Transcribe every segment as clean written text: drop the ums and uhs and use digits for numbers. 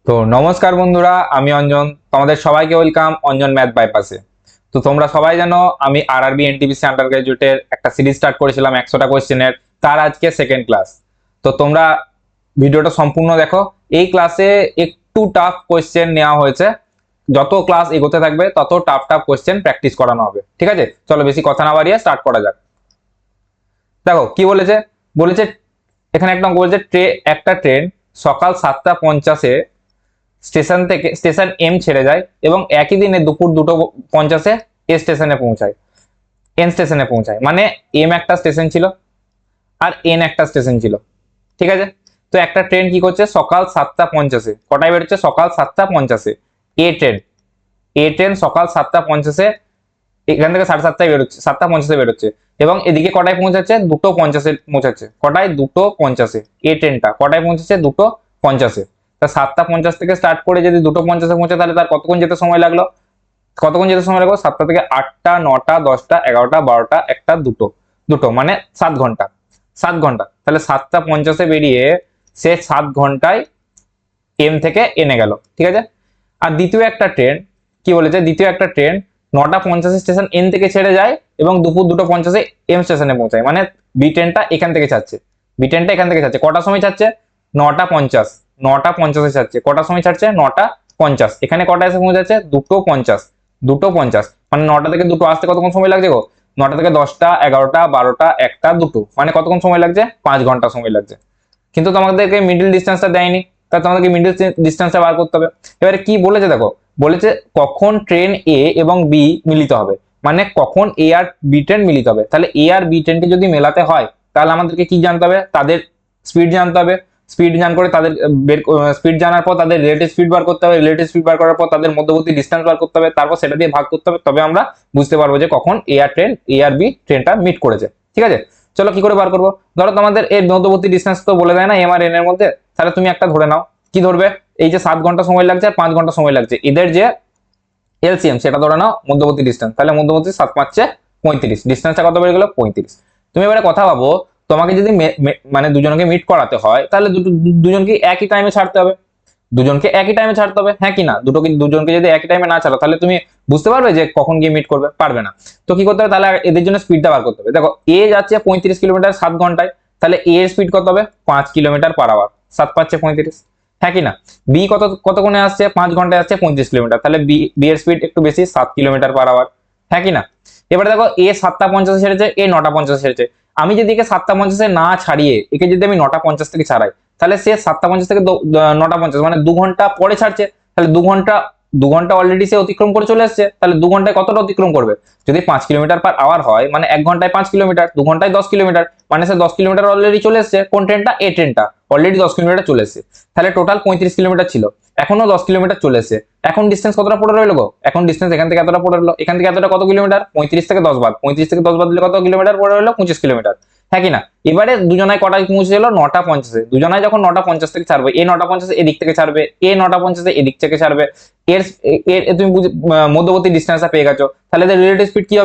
তো নমস্কার বন্ধুরা, আমি অঞ্জন। তোমাদের সবাইকে ওয়েলকাম অঞ্জন ম্যাথ বাইপাসে। তো তোমরা সবাই জানো আমি আরআরবি এনটিপিসি আন্ডার গ্রাজুয়েটের একটা সিরিজ স্টার্ট করেছিলাম 100টা কোয়েশ্চেনের। তার আজকে সেকেন্ড ক্লাস। তো তোমরা ভিডিওটা সম্পূর্ণ দেখো। এই ক্লাসে একটু টাফ কোয়েশ্চেন নেওয়া হয়েছে। যত ক্লাস এগোতে থাকবে তত টাফ টাফ কোয়েশ্চেন প্র্যাকটিস করানো হবে, ঠিক আছে? চলো বেশি কথা না বাড়িয়ে স্টার্ট করা যাক। দেখো কি বলেছে। বলেছে এখানে একদম বলেছে একটা ট্রেন সকাল 7টা 50-এ স্টেশন এম ছেড়ে যায় এবং একই দিনে দুপুর 2:50-এ এন স্টেশনে পৌঁছায়। মানে এম একটা স্টেশন ছিল আর এন একটা স্টেশন ছিল, ঠিক আছে? তো একটা ট্রেন কি করছে সকাল 7টা 50-এ, কটায় বেরোচ্ছে? সকাল 7টা 50-এ। এ ট্রেন সকাল 7টা 50-এ এখান থেকে 7:30টায় বেরোচ্ছে, 7টা 50-এ বেরোচ্ছে এবং এদিকে কটায় পৌঁছাচ্ছে? 2:50-এ পৌঁছাচ্ছে। কটায়? 2:50-এ। এ ট্রেনটা কটায় পৌঁছেছে? 2:50-এ। তা 7টা 50 থেকে স্টার্ট করে যদি 2:50-এ পৌঁছে তাহলে তার কতক্ষণ যেতে সময় লাগলো? 7টা থেকে 8টা 9টা 10টা 11টা 12টা 1টা 2টো, মানে 7 ঘন্টা। 7 ঘন্টা। তাহলে 7টা 50-এ বেরিয়ে সে 7 ঘন্টায় এম থেকে এনে গেল, ঠিক আছে? আর দ্বিতীয় একটা ট্রেন কি বলেছে? দ্বিতীয় একটা ট্রেন 9টা 50-এ স্টেশন এন থেকে ছেড়ে যায় এবং দুপুর 2:50-এ এম স্টেশনে পৌঁছায়। মানে বি ট্রেনটা এখান থেকে ছাড়ছে। কটার সময় ছাড়ছে? 9টা 50। 9টা 50-এ ছাড়ছে। কটার সময় ছাড়ছে? 9টা 50। এখানে কটা এসে পৌঁছাচ্ছে? 2:50। 2:50 মানে 9টা থেকে 2টো আসতে কতক্ষণ সময় লাগছে গো? 9টা থেকে 10টা 11টা 12টা 1টা 2টো, মানে কতক্ষণ সময় লাগছে? 5 ঘন্টা সময় লাগছে। কিন্তু তোমাদেরকে মিডল ডিস্টেন্সটা দেয়নি, তাই তোমাদেরকে মিডল ডিস্টেন্সটা বার করতে হবে। এবারে কি বলেছে দেখো, বলেছে কখন ট্রেন এ এবং বি মিলিত হবে, মানে কখন এ আর বি ট্রেন মিলিত হবে। তাহলে এ আর বি ট্রেনকে যদি মেলাতে হয় তাহলে আমাদেরকে কি জানতে হবে? তাদের স্পিড জানতে হবে। স্পিড জান করে তাদের স্পিড জানার পর তাদের রিলেটিভ স্পিড বার করতে হবে। রিলেটিভ স্পিড বার করার পর তাদের মধ্যবর্তী ডিস্টেন্স বার করতে হবে। তারপর সেটা দিয়ে ভাগ করতে হবে, তবে আমরা বুঝতে পারবো যে কখন এ আর বি ট্রেনটা মিট করেছে, ঠিক আছে? চলো কি করে বার করবো। ধরো তোমাদের এর মধ্যবর্তী ডিস্টেন্স তো বলে দেয় না এম আর এন এর মধ্যে, তাহলে তুমি একটা ধরে নাও। কি ধরবে? এই যে 7 ঘন্টা সময় লাগছে আর 5 ঘন্টা সময় লাগছে, এদের যে এলসিএম সেটা ধরে নাও মধ্যবর্তী ডিস্টেন্স। তাহলে মধ্যবর্তী 7×5 = 35, ডিস্টেন্সটা কত বেড়ে গেল? 35। তুমি এবারে কথা ভাবো, তোমাকে যদি মানে দুজনকে মিট করাতে হয় তাহলে দুজনকে একই টাইমে ছাড়তে হবে। হ্যাঁ কি না? দুজনকে যদি একই টাইমে না ছাড়ো তাহলে তুমি বুঝতে পারবে যে কখন গিয়ে মিট করবে? পারবে না। তো কি করতে হবে? তাহলে এদের জন্য স্পিডটা বার করতে হবে। দেখো এ যাচ্ছে 35 কিলোমিটার 7 ঘন্টায়, তাহলে এ এর স্পিড কত হবে? 5 কিলোমিটার/আওয়ার। 7×5 = 35, হ্যাঁ কি না? বি কতক্ষণে আসছে? 5 ঘন্টায় আসছে 35 কিলোমিটার, তাহলে বি এর স্পিড একটু বেশি, 7 কিলোমিটার/আওয়ার, হ্যাঁ কি না? এবারে দেখো এ 7টা 50-এ ছেড়েছে, এ 9টা 50-এ ছেড়েছে। আমি যদি একে 7টা 50-এ না ছাড়িয়ে একে যদি আমি 9টা 50 থেকে ছাড়াই, তাহলে সে 7টা 50 থেকে 9টা 50 মানে 2 ঘন্টা পরে ছাড়ছে। তাহলে 2 ঘন্টা অলরেডি সে অতিক্রম করে চলে আসছে। তাহলে 2 ঘন্টায় কতটা অতিক্রম করবে? যদি 5 কিলোমিটার/আওয়ার হয় মানে 1 ঘন্টায় 5 কিলোমিটার, 2 ঘন্টায় 10 কিলোমিটার, মানে সে 10 কিলোমিটার অলরেডি চলে এসছে। কোন ট্রেনটা? এ ট্রেনটা অলরেডি 10 কিলোমিটার চলে এসছে। তাহলে টোটাল 35 কিলোমিটার ছিল, এখনো 10 কিলোমিটার চলে এসছে। এখন ডিস্টেন্স কতটা পড়ে রইল গো? এখন ডিস্টেন্স এখান থেকে এতটা পড়ে রইলো, এখান থেকে এতটা কত কিলোমিটার? 35 থেকে 10 বাদ, 35 থেকে 10 বাদ দিলে কত কিলোমিটার পড়ে রইলো? 25 কিলোমিটার, হ্যাঁ কি না? এবারে দুজনায় কটায় পৌঁছেছিল? 9টা 50-এ। দুজনায় যখন 9টা 50 থেকে ছাড়বে, এ 9টা 50 এদিক থেকে ছাড়বে, এ 9টা 50 এদিক থেকে ছাড়বে, এর তুমি মধ্যবর্তী ডিস্টেন্সটা পেয়ে গেছো। তাহলে এদের রিলেটিভ স্পিড কি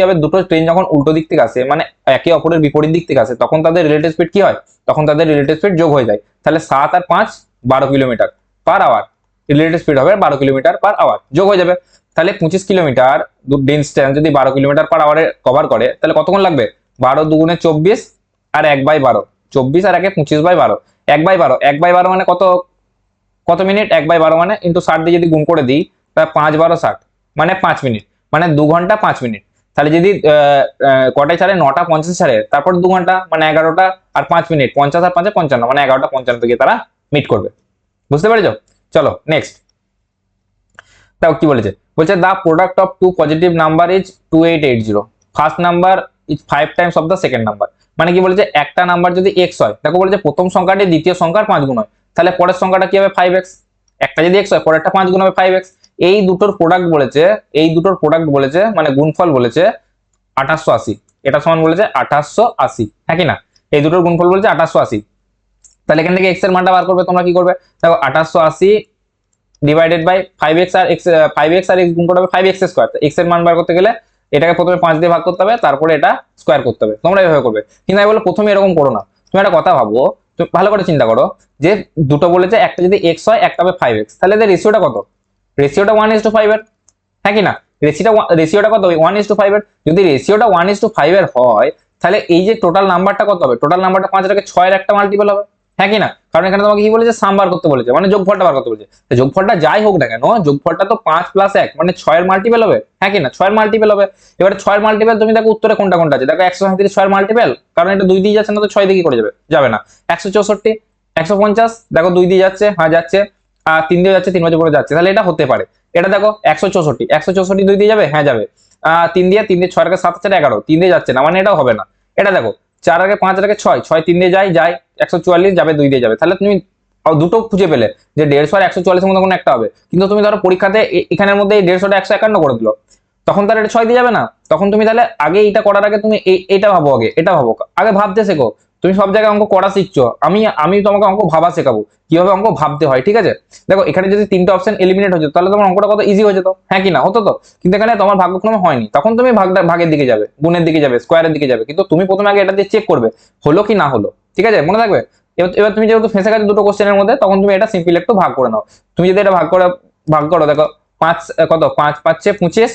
হবে? দুটো ট্রেন যখন উল্টো দিক থেকে আসে, মানে একে অপরের বিপরীত দিক থেকে আসে, তখন তাদের রিলেটিভ স্পিড কি হয়? তখন তাদের রিলেটিভ স্পিড যোগ হয়ে যায়। তাহলে 7 আর 5 12 কিলোমিটার/আওয়ার। রিলেটিভ স্পিড হবে 12 কিলোমিটার/আওয়ার, যোগ হয়ে যাবে। তাহলে 25 কিলোমিটার ডিস্টেন্স যদি 12 কিলোমিটার/আওয়ারে কভার করে তাহলে কতক্ষণ লাগবে? 12 2 × 24 আর 1/12, 24 আর 1 25/12, 1/12, 1/12 মানে কত? কত মিনিট? 1/12 মানে ইন্টু 60 দিয়ে যদি গুণ করে দিই তাহলে 5×12 = 60, মানে 5 মিনিট, মানে 2 ঘন্টা 5 মিনিট। তাহলে যদি কটায় ছাড়ে? 9টা 50 ছাড়ে, তারপর 2 ঘন্টা মানে 11টা আর 5 মিনিট, 50 আর 5 55, মানে 11টা 55 থেকে তারা মিট করবে। বুঝতে পেরেছো? চলো নেক্সট তাও কি বলেছে। বলছে the product of two positive number is 2880, first number is 5 times of the second number. মানে কি বলেছে? একটা নাম্বার যদি এক্স হয়, দেখো বলেছে প্রথম সংখ্যাটি দ্বিতীয় সংখ্যার 5 গুণ হয়, তাহলে পরের সংখ্যাটা কি হবে? 5x। একটা যদি এক্স হয় পরেরটা 5 গুণ হবে 5x। এই দুটোর প্রোডাক্ট বলেছে মানে গুণফল বলেছে 2880। এটা সমান বলেছে 2880, হ্যাঁ কি না? এই দুটোর গুণফল বলেছে 2880। তাহলে এখান থেকে এক্স এর মানটা বার করবে। তোমরা কি করবে? দেখো 2880 ডিভাইডেড বাই 5x আর x, 5x আর x গুণ করতে হবে 5x²। x এর মান বার করতে গেলে এটাকে প্রথমে 5 দিয়ে ভাগ করতে হবে, তারপরে এটা স্কয়ার করতে হবে। তোমরা এভাবে করবে, কিন্তু আমি বলবো প্রথমে এরকম করো না। তুমি একটা কথা ভাবো, তো ভালো করে চিন্তা করো যে দুটো বলেছে, একটা যদি এক্স হয় একটা হবে 5x, তাহলে এদের রেশিওটা কত? রেশিওটা 1:5 এর, হ্যাঁ কি না? রেশিওটা কত? 1:5 এর। যদি রেশিওটা 1:5 এর হয়, তাহলে এই যে টোটাল নাম্বারটা কত হবে? টোটাল নাম্বারটা 5 এর 6 এর একটা মাল্টিপল হবে, হ্যাঁ কি না? কারণ এখানে তোমাকে কি বলেছে? সাম বার করতে বলেছে, মানে যোগফলটা বার করতে বলেছে। যোগফলটা যাই হোক না কেন, যোগফলটা তো 5 + 1 মানে 6 এর মাল্টিপল হবে, হ্যাঁ কি না? 6 এর মাল্টিপল হবে। এবারে 6 এর মাল্টিপল তুমি দেখো উত্তরে কোনটা কোনটা আছে, দেখো 137 6 এর মাল্টিপল, কারণ এটা 2 দিয়ে যাচ্ছে না, তো 6 দিয়ে কি করে যাবে? যাবে না। 164 150 দেখো 2 দিয়ে যাচ্ছে, হ্যাঁ যাচ্ছে, আর 3 দিয়ে যাচ্ছে, 3 বছর পরে যাচ্ছে, তাহলে এটা হতে পারে। এটা দেখো 164 2 দিয়ে যাবে, হ্যাঁ যাবে। 3 দিয়ে 6 আর 7 4 11, 3 দিয়ে যাচ্ছে না, মানে এটাও হবে না। এটা দেখো 4 আগে 5 আগে 6 6 3 দিয়ে যায় 144 যাবে, 2 দিয়ে যাবে, তাহলে তুমি দুটো খুঁজে পেলে যে 150 আর 144 এর মধ্যে কোনো একটা হবে। কিন্তু তুমি ধরো পরীক্ষাতে এখানের মধ্যে 150টা 151 করে দিল, তখন তার এটা 6 দিয়ে যাবে না। তখন তুমি তাহলে আগে এটা করার আগে তুমি এটা ভাবো, এটা ভাবো, আগে ভাবতে শেখো। তুমি সব জায়গায় অঙ্ক করা শিখছো, আমি তোমাকে অঙ্ক ভাবা শেখাবো, কিভাবে অঙ্ক ভাবতে হয়, ঠিক আছে? দেখো এখানে যদি 3টে অপশন এলিমিনেট হয়ে যেত, তাহলে তোমার অঙ্কটা কত ইজি হয়ে যেত, হ্যাঁ কি না? হতো তো। কিন্তু এখানে তোমার ভাগ্যক্রমে হয়নি, তখন তুমি ভাগের দিকে যাবে, গুণের দিকে যাবে, স্কোয়ারের দিকে যাবে, কিন্তু তুমি প্রথমে আগে এটা দিয়ে চেক করবে হলো কি না হলো, ঠিক আছে? মনে থাকবে। এবার তুমি যেহেতু ফেঁসে গেছো দুটো কোশ্চেনের মধ্যে, তখন তুমি এটা সিম্পল একটু ভাগ করে নাও। তুমি যদি এটা ভাগ করো দেখো 5 কত, 5 5 25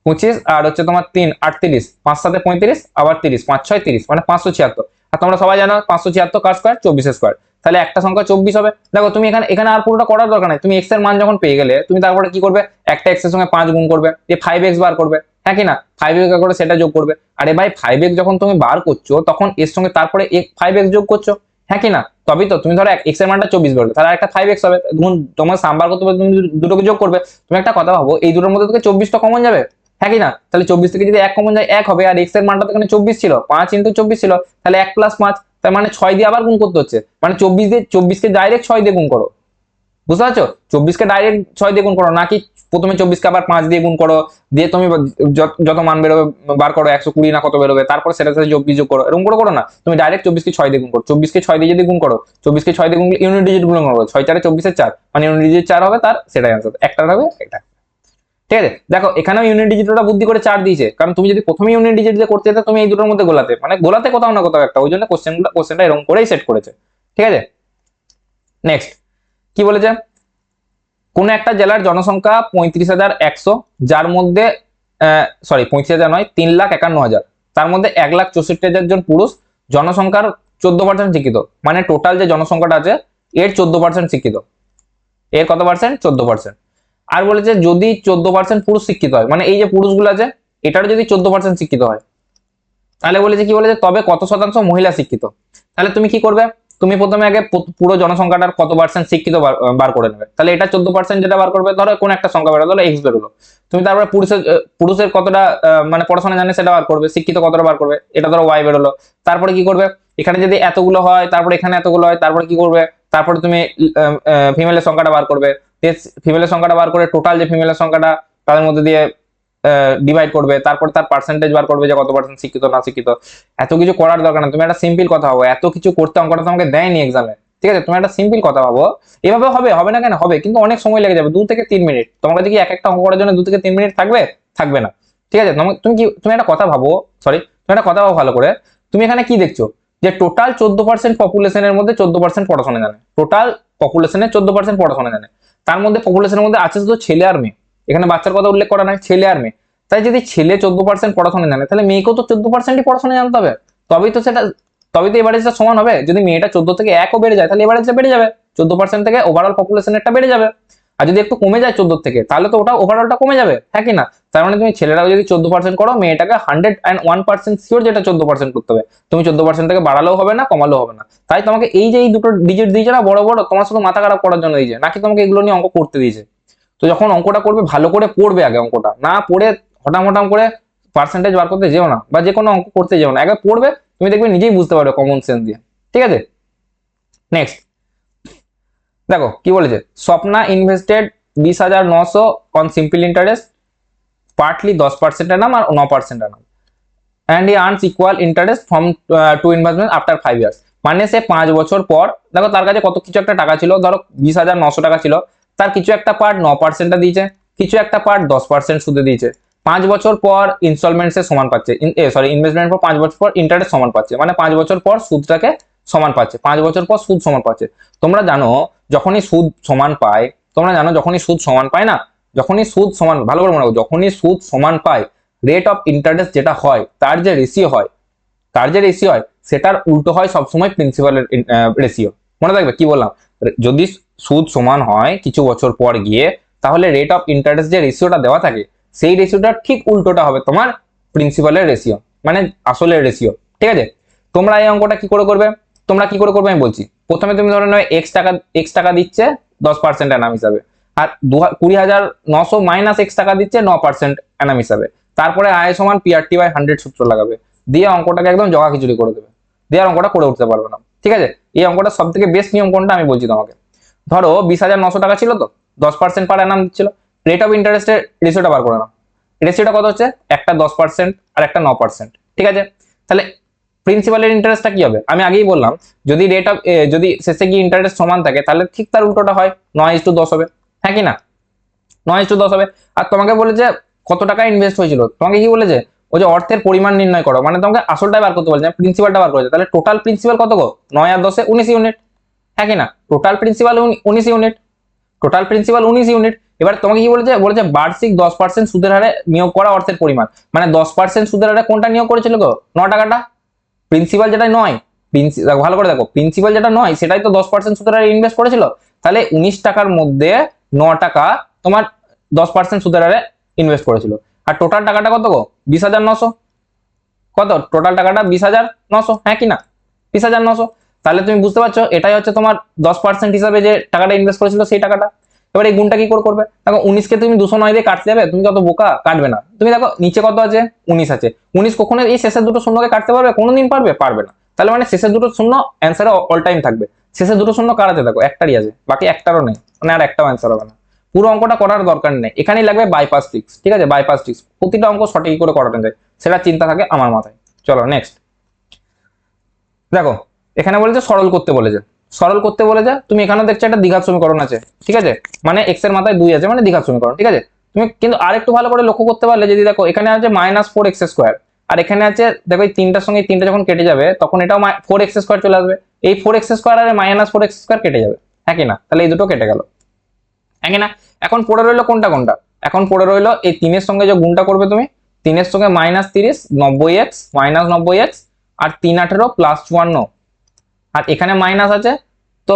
25, আর হচ্ছে তোমার 3 38, 5 7 35, আবার 30, 5 6 30, মানে 576। আর তোমরা সবাই জানো 576 কার স্কয়ার? 24 স্কয়ার। তাহলে একটা সংখ্যা 24 হবে। দেখো তুমি এখানে আর পুরোটা করার দরকার নাই, তুমি x এর মান যখন পেয়ে গেলে, তুমি তারপরে কি করবে? একটা x এর সঙ্গে 5 গুণ করবে, যে 5x বার করবে, হ্যাঁ কি না? 5x করে সেটা যোগ করবে। আরে ভাই 5x যখন তুমি বার করছো, তখন এর সঙ্গে তারপরে 5x যোগ করছো, হ্যাঁ কি না? তবেই তো তুমি ধরো x এর মানটা 24 বলবে, তাহলে একটা 5x হবে, গুণ তোমার সাম বার করতে হবে, তুমি দুটোকে যোগ করবে। তুমি একটা কথা ভাবো, এই দুটোর মধ্যে থেকে 24 তো কমন যাবে, হ্যাঁ কি না? তাহলে 24 থেকে যদি 1 কমন যায় 1 হবে, আর x এর মানটা তো এখানে 24 ছিল, 5 × 24 ছিল, তাহলে 1 + 5, তার মানে 6 দিয়ে আবার গুণ করতে হচ্ছে, মানে 24 কে ডাইরেক্ট 6 দিয়ে গুণ করো, বুঝতে পারছো? 24 কে ডাইরেক্ট 6 দিয়ে গুণ করো, নাকি প্রথমে 24 কে আবার 5 দিয়ে গুণ করো, দিয়ে তুমি যত মান বেরোবে বার করো, 120 না কত বেরোবে, তারপর সেটার সাথে 24 যোগ করো, এরকম করে করো না। তুমি ডাইরেক্ট 24 কে 6 দিয়ে গুণ করো, 24 কে 6 দিয়ে যদি গুণ করো, 24 কে 6 দিয়ে গুণ ইউনিট ডিজিট গুণ করো, 6 4 24 এর 4, মানে ইউনিট ডিজিট 4 হবে, তার সেটাই आंसर, একটার হবে এটা, ঠিক আছে? দেখো এখানেও ইউনিট ডিজিটটা বুদ্ধি করে 4 দিয়েছে, কারণ তুমি যদি প্রথমে ইউনিট ডিজিট দিয়ে করতে যেতে, তুমি এই দুটোর মধ্যে গোলাতে কোথাও না কোথাও একটা, ওই জন্য কোশ্চেনটা এরকম করেই সেট করেছে, ঠিক আছে? নেক্সট কি বলেছে? কোন একটা জেলার জনসংখ্যা 35,100, যার মধ্যে 35,000 নয়, 3,51,000, তার মধ্যে 1,64,000 জন পুরুষ, জনসংখ্যার 14% শিক্ষিত, মানে টোটাল যে জনসংখ্যাটা আছে এর 14% শিক্ষিত। এর কত পার্সেন্ট? 14%। আর বলেছে যদি 14% পুরুষ শিক্ষিত হয়, মানে এই যে পুরুষগুলো আছে এটারও যদি 14% শিক্ষিত হয়, তাহলে বলেছে কি বলেছে, তবে কত শতাংশ মহিলা শিক্ষিত? তাহলে তুমি কি করবে? তুমি প্রথমে আগে পুরো জনসংখ্যাটার কত পার্সেন্ট শিক্ষিত বার করে নেবে। তাহলে এটা 14% যেটা বার করবে, ধরো কোন একটা সংখ্যা বেরোলো, ধরো x বেরোলো, তুমি তারপরে পুরুষের কতটা মানে পড়াশোনা জানে সেটা বার করবে, শিক্ষিত কতটা বার করবে, এটা ধরো y বেরোলো। তারপরে কি করবে? এখানে যদি এতগুলো হয়, তারপরে এখানে এতগুলো হয়, তারপরে কি করবে? তারপরে তুমি ফিমেলের সংখ্যাটা বার করবে, ফিমেলের সংখ্যাটা বার করে টোটাল যে ফিমেলের সংখ্যাটা তাদের মধ্যে দিয়ে ডিভাইড করবে, তারপর তার পার্সেন্টেজ বার করবে যে কত পার্সেন্ট শিক্ষিত না শিক্ষিত। এত কিছু করার দরকার না, তুমি একটা সিম্পল কথা ভাবো, এত কিছু করতে অঙ্কটা তোমাকে দেয়নি এক্সামে, ঠিক আছে? তুমি একটা সিম্পল কথা ভাবো, এভাবে হবে না কেন? হবে, কিন্তু অনেক সময় লেগে যাবে, 2 থেকে 3 মিনিট। তোমার কাছে কি এক একটা অঙ্ক করার জন্য 2 থেকে 3 মিনিট থাকবে? থাকবে না, ঠিক আছে? তুমি একটা কথা ভাবো, তুমি একটা কথা ভাবো ভালো করে। তুমি এখানে কি দেখছো? যে টোটাল 14% পপুলেশনের মধ্যে 14% পড়াশোনা জানে, টোটাল পপুলেশনের 14% পড়াশোনা জানে, তার মধ্যে পপুলেশনের মধ্যে আছে শুধু ছেলে আর মেয়ে, এখানে বাচ্চার কথা উল্লেখ করা নাই, ছেলে আর মেয়ে। তাই যদি ছেলে 14% পড়াশোনা জানে, তাহলে মেয়েকেও তো 14%ই পড়াশোনা জানতে হবে, তবেই তো এভারেজটা সমান হবে। যদি মেয়েটা 14 থেকে 1ও বেড়ে যায়, তাহলে এভারেজটা বেড়ে যাবে, 14% থেকে ওভারঅল পপুলেশনেরটা বেড়ে যাবে। আর যদি একটু কমে যায় 14 থেকে, তাহলে তো ওটা ওভারঅলটা কমে যাবে, হ্যাঁ কি না? তার মানে তুমি ছেলেরাও যদি 14% করো, মেয়েটাকে 101% শিওর যেটা 14% করতে হবে, তুমি 14% থেকে বাড়ালেও হবে না, কমালেও হবে না। তাই তোমাকে এই যে এই দুটো ডিজিট দিয়েছে না বড় বড়, তোমার শুধু মাথা খারাপ করার জন্য দিয়েছে, নাকি তোমাকে এগুলো নিয়ে অঙ্ক করতে দিয়েছে। তো যখন অঙ্কটা করবে, ভালো করে পড়বে, আগে অঙ্কটা না পড়ে হটাম করে পার্সেন্টেজ বার করতে যেও না, বা যে কোনো অঙ্ক করতে যেও না, আগে পড়বে, তুমি দেখবে নিজেই বুঝতে পারবে কমন সেন্স দিয়ে, ঠিক আছে? নেক্সট দেখো কি বলেছে, Swapna invested 20,900 on simple interest, partly 10% নাম আর 9% নাম, and he earns equal interest from two investment after 5 years. মানে সে 5 বছর পর, দেখো তার কাছে কত কিছু একটা টাকা ছিল, ধরো 20,900 টাকা ছিল, তার কিছু একটা পার্ট 9% দিয়েছে, কিছু একটা পার্ট 10% সুদে দিয়েছে। 5 বছর পর ইনস্টলমেন্টস এর সমান পাচ্ছে, ইনভেস্টমেন্ট পর 5 বছর পর ইন্টারেস্ট সমান পাচ্ছে, মানে 5 বছর পর সুদটাকে সমান পাচ্ছে, 5 বছর পর সুদ সমান পাচ্ছে। তোমরা জানো যখনই সুদ সমান পায়, না, যখনই সুদ সমান, ভালো করে মনে রাখো, যখনই সুদ সমান পায় রেট অফ ইন্টারেস্ট যেটা হয় তার যে রেশিও হয়, সেটার উল্টো হয় সবসময় প্রিন্সিপালের রেশিও। মনে রাখবে কি বললাম, যদি সুদ সমান হয় কিছু বছর পর গিয়ে, তাহলে রেট অফ ইন্টারেস্ট যে রেশিওটা দেওয়া থাকে সেই রেশিওটা ঠিক উল্টোটা হবে তোমার প্রিন্সিপালের রেশিও, মানে আসলের রেশিও। ঠিক আছে, তোমরা এই অঙ্কটা কি করে করবে, আমি বলছি। প্রথমে তুমি ধরে নাও এক্স টাকা দিচ্ছে 10% এনাম হিসাবে, আর 20,900 মাইনাস এক্স টাকা দিচ্ছে 9% এনাম হিসাবে। তারপরে আয় সমান পিআরটি বাই 100 সূত্র লাগাবে, দিয়ে অঙ্কটাকে একদম জগা খিচুড়ি করে দেবে, দিয়ে আর অঙ্কটা করে উঠতে পারবে না। ঠিক আছে, এই অঙ্কটা সব থেকে বেস্ট নিয়ম কোনটা আমি বলছি তোমাকে। ধরো 20,900 টাকা ছিল, তো 10% পার অ্যানাম দিচ্ছিল, রেট অফ ইন্টারেস্টের রেশিওটা বার করে নাও। রেশিওটা কত হচ্ছে, একটা 10% আর একটা 9%। ঠিক আছে, তাহলে প্রিন্সিপালের ইন্টারেস্টটা কি হবে, আমি আগেই বললাম, যদি শেষে গিয়ে ইন্টারেস্ট সমান থাকে তাহলে ঠিক তার উল্টোটা হয়, 9:10 হবে। হ্যাঁ কি না, 9:10 হবে। আর তোমাকে বলে যে কত টাকা ইনভেস্ট হয়েছিল, তোমাকে কি বলেছে, ওই যে অর্থের পরিমাণ নির্ণয় করো, মানে তোমাকে আসলটা বার করতে বলছে, প্রিন্সিপালটা বার করেছে। তাহলে টোটাল প্রিন্সিপাল কত গো, 9 আর 10 19 ইউনিট। হ্যাঁ কি না, টোটাল প্রিন্সিপাল 19 ইউনিট, এবার তোমাকে কি বলেছে বার্ষিক 10% সুদের হারে নিয়োগ করা অর্থের পরিমাণ, মানে 10% সুদের হারে কোনটা নিয়োগ করেছিল গো, 9 টাকাটা। প্রিন্সিপাল যেটা নয়, ভালো করে দেখো, প্রিন্সিপাল যেটা নয় সেটাই তো 10% সুদের হারে ইনভেস্ট করেছিল। তাহলে 19 টাকার মধ্যে 9 টাকা তোমার 10% সুদের হারে ইনভেস্ট করেছিল। আর টোটাল টাকাটা কত গো, 20,900। কত টোটাল টাকাটা, 20,900। হ্যাঁ কি না, 20,900। তাহলে তুমি বুঝতে পারছো এটাই হচ্ছে তোমার 10% হিসাবে যে টাকাটা ইনভেস্ট করেছিল সেই টাকাটা। এবার এই গুণটা কি করে করবে, দেখো 19কে তুমি 209 দিয়ে কাটতে যাবে, তুমি কত বোকা, কাটবে না। তুমি দেখো নিচে কত আছে, 19 আছে, 19 কখনো এই শেষের দুটো শূন্যকে কাটতে পারবে, কোনোদিন পারবে না। তাহলে মানে শেষের দুটো শূন্য অ্যান্সারে অল টাইম থাকবে। শেষের দুটো শূন্য কার আছে, দেখো একটারই আছে, বাকি একটারও নেই, মানে আর একটাও অ্যান্সার হবে না। পুরো অঙ্কটা করার দরকার নেই, এখানেই লাগবে বাইপাস ট্রিক্স। ঠিক আছে, বাইপাস ট্রিক্স, প্রতিটা অঙ্ক সঠিক করে করানো যায় সেটা চিন্তা থাকে আমার মাথায়। চলো নেক্সট দেখো, এখানে বলেছে সরল করতে বলেছে, তুমি এখানে দেখছো একটা দ্বিঘাত সমীকরণ আছে। ঠিক আছে, মানে এক্স এর মাথায় 2 আছে, মানে দ্বিঘাত সমীকরণ। ঠিক আছে, তুমি কিন্তু আরেকটু ভালো করে লক্ষ্য করতে পারলে, যদি দেখো এখানে আছে -4x², আর এখানে আছে দেখো এই তিনটার সঙ্গে তিনটা যখন কেটে যাবে তখন এটাও 4x² চলে আসবে, এই 4x² আর -4x² কেটে যাবে। হ্যাঁ কি না, তাহলে এই দুটো কেটে গেল। হ্যাঁ কি না, এখন পড়ে রইলো কোনটা, এখন পড়ে রইলো এই 3 এর সঙ্গে যে গুণটা করবে তুমি, 3 এর সঙ্গে -30 90x -90x আর 3 18 +54, আর এখানে মাইনাস আছে, তো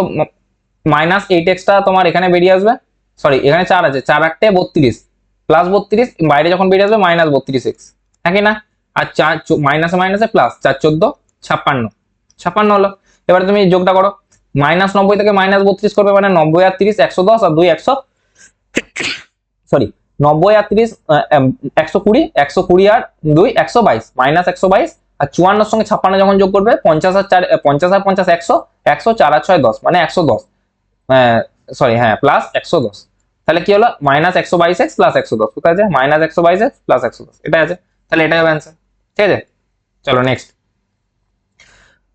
-8x টা তোমার এখানে বেরিয়ে আসবে, সরি এখানে 4 আছে, 4 8 32 +32, বাইরে যখন বেরিয়ে আসবে -32x। হ্যাঁ কি না, আর 4 মাইনাসে প্লাস 4 14 56 হলো। এবার তুমি যোগটা করো, -90 থেকে -32 করবে, মানে 90 আর 30 110 আর 2 100, সরি 90 আর 30 120, 120 আর 2 122, -122, আর 54 এর সঙ্গে 56 যখন যোগ করবে 50 আর 4 50 আর 50 100, 100 4 আর 6 10, মানে 110, সরি হ্যাঁ প্লাস 110। তাহলে কি হলো, -122x প্লাস 110, কোথায় আছে -122x প্লাস 110, এটা আছে, তাহলে এটাই হবে অ্যান্সার। ঠিক আছে, চলো নেক্সট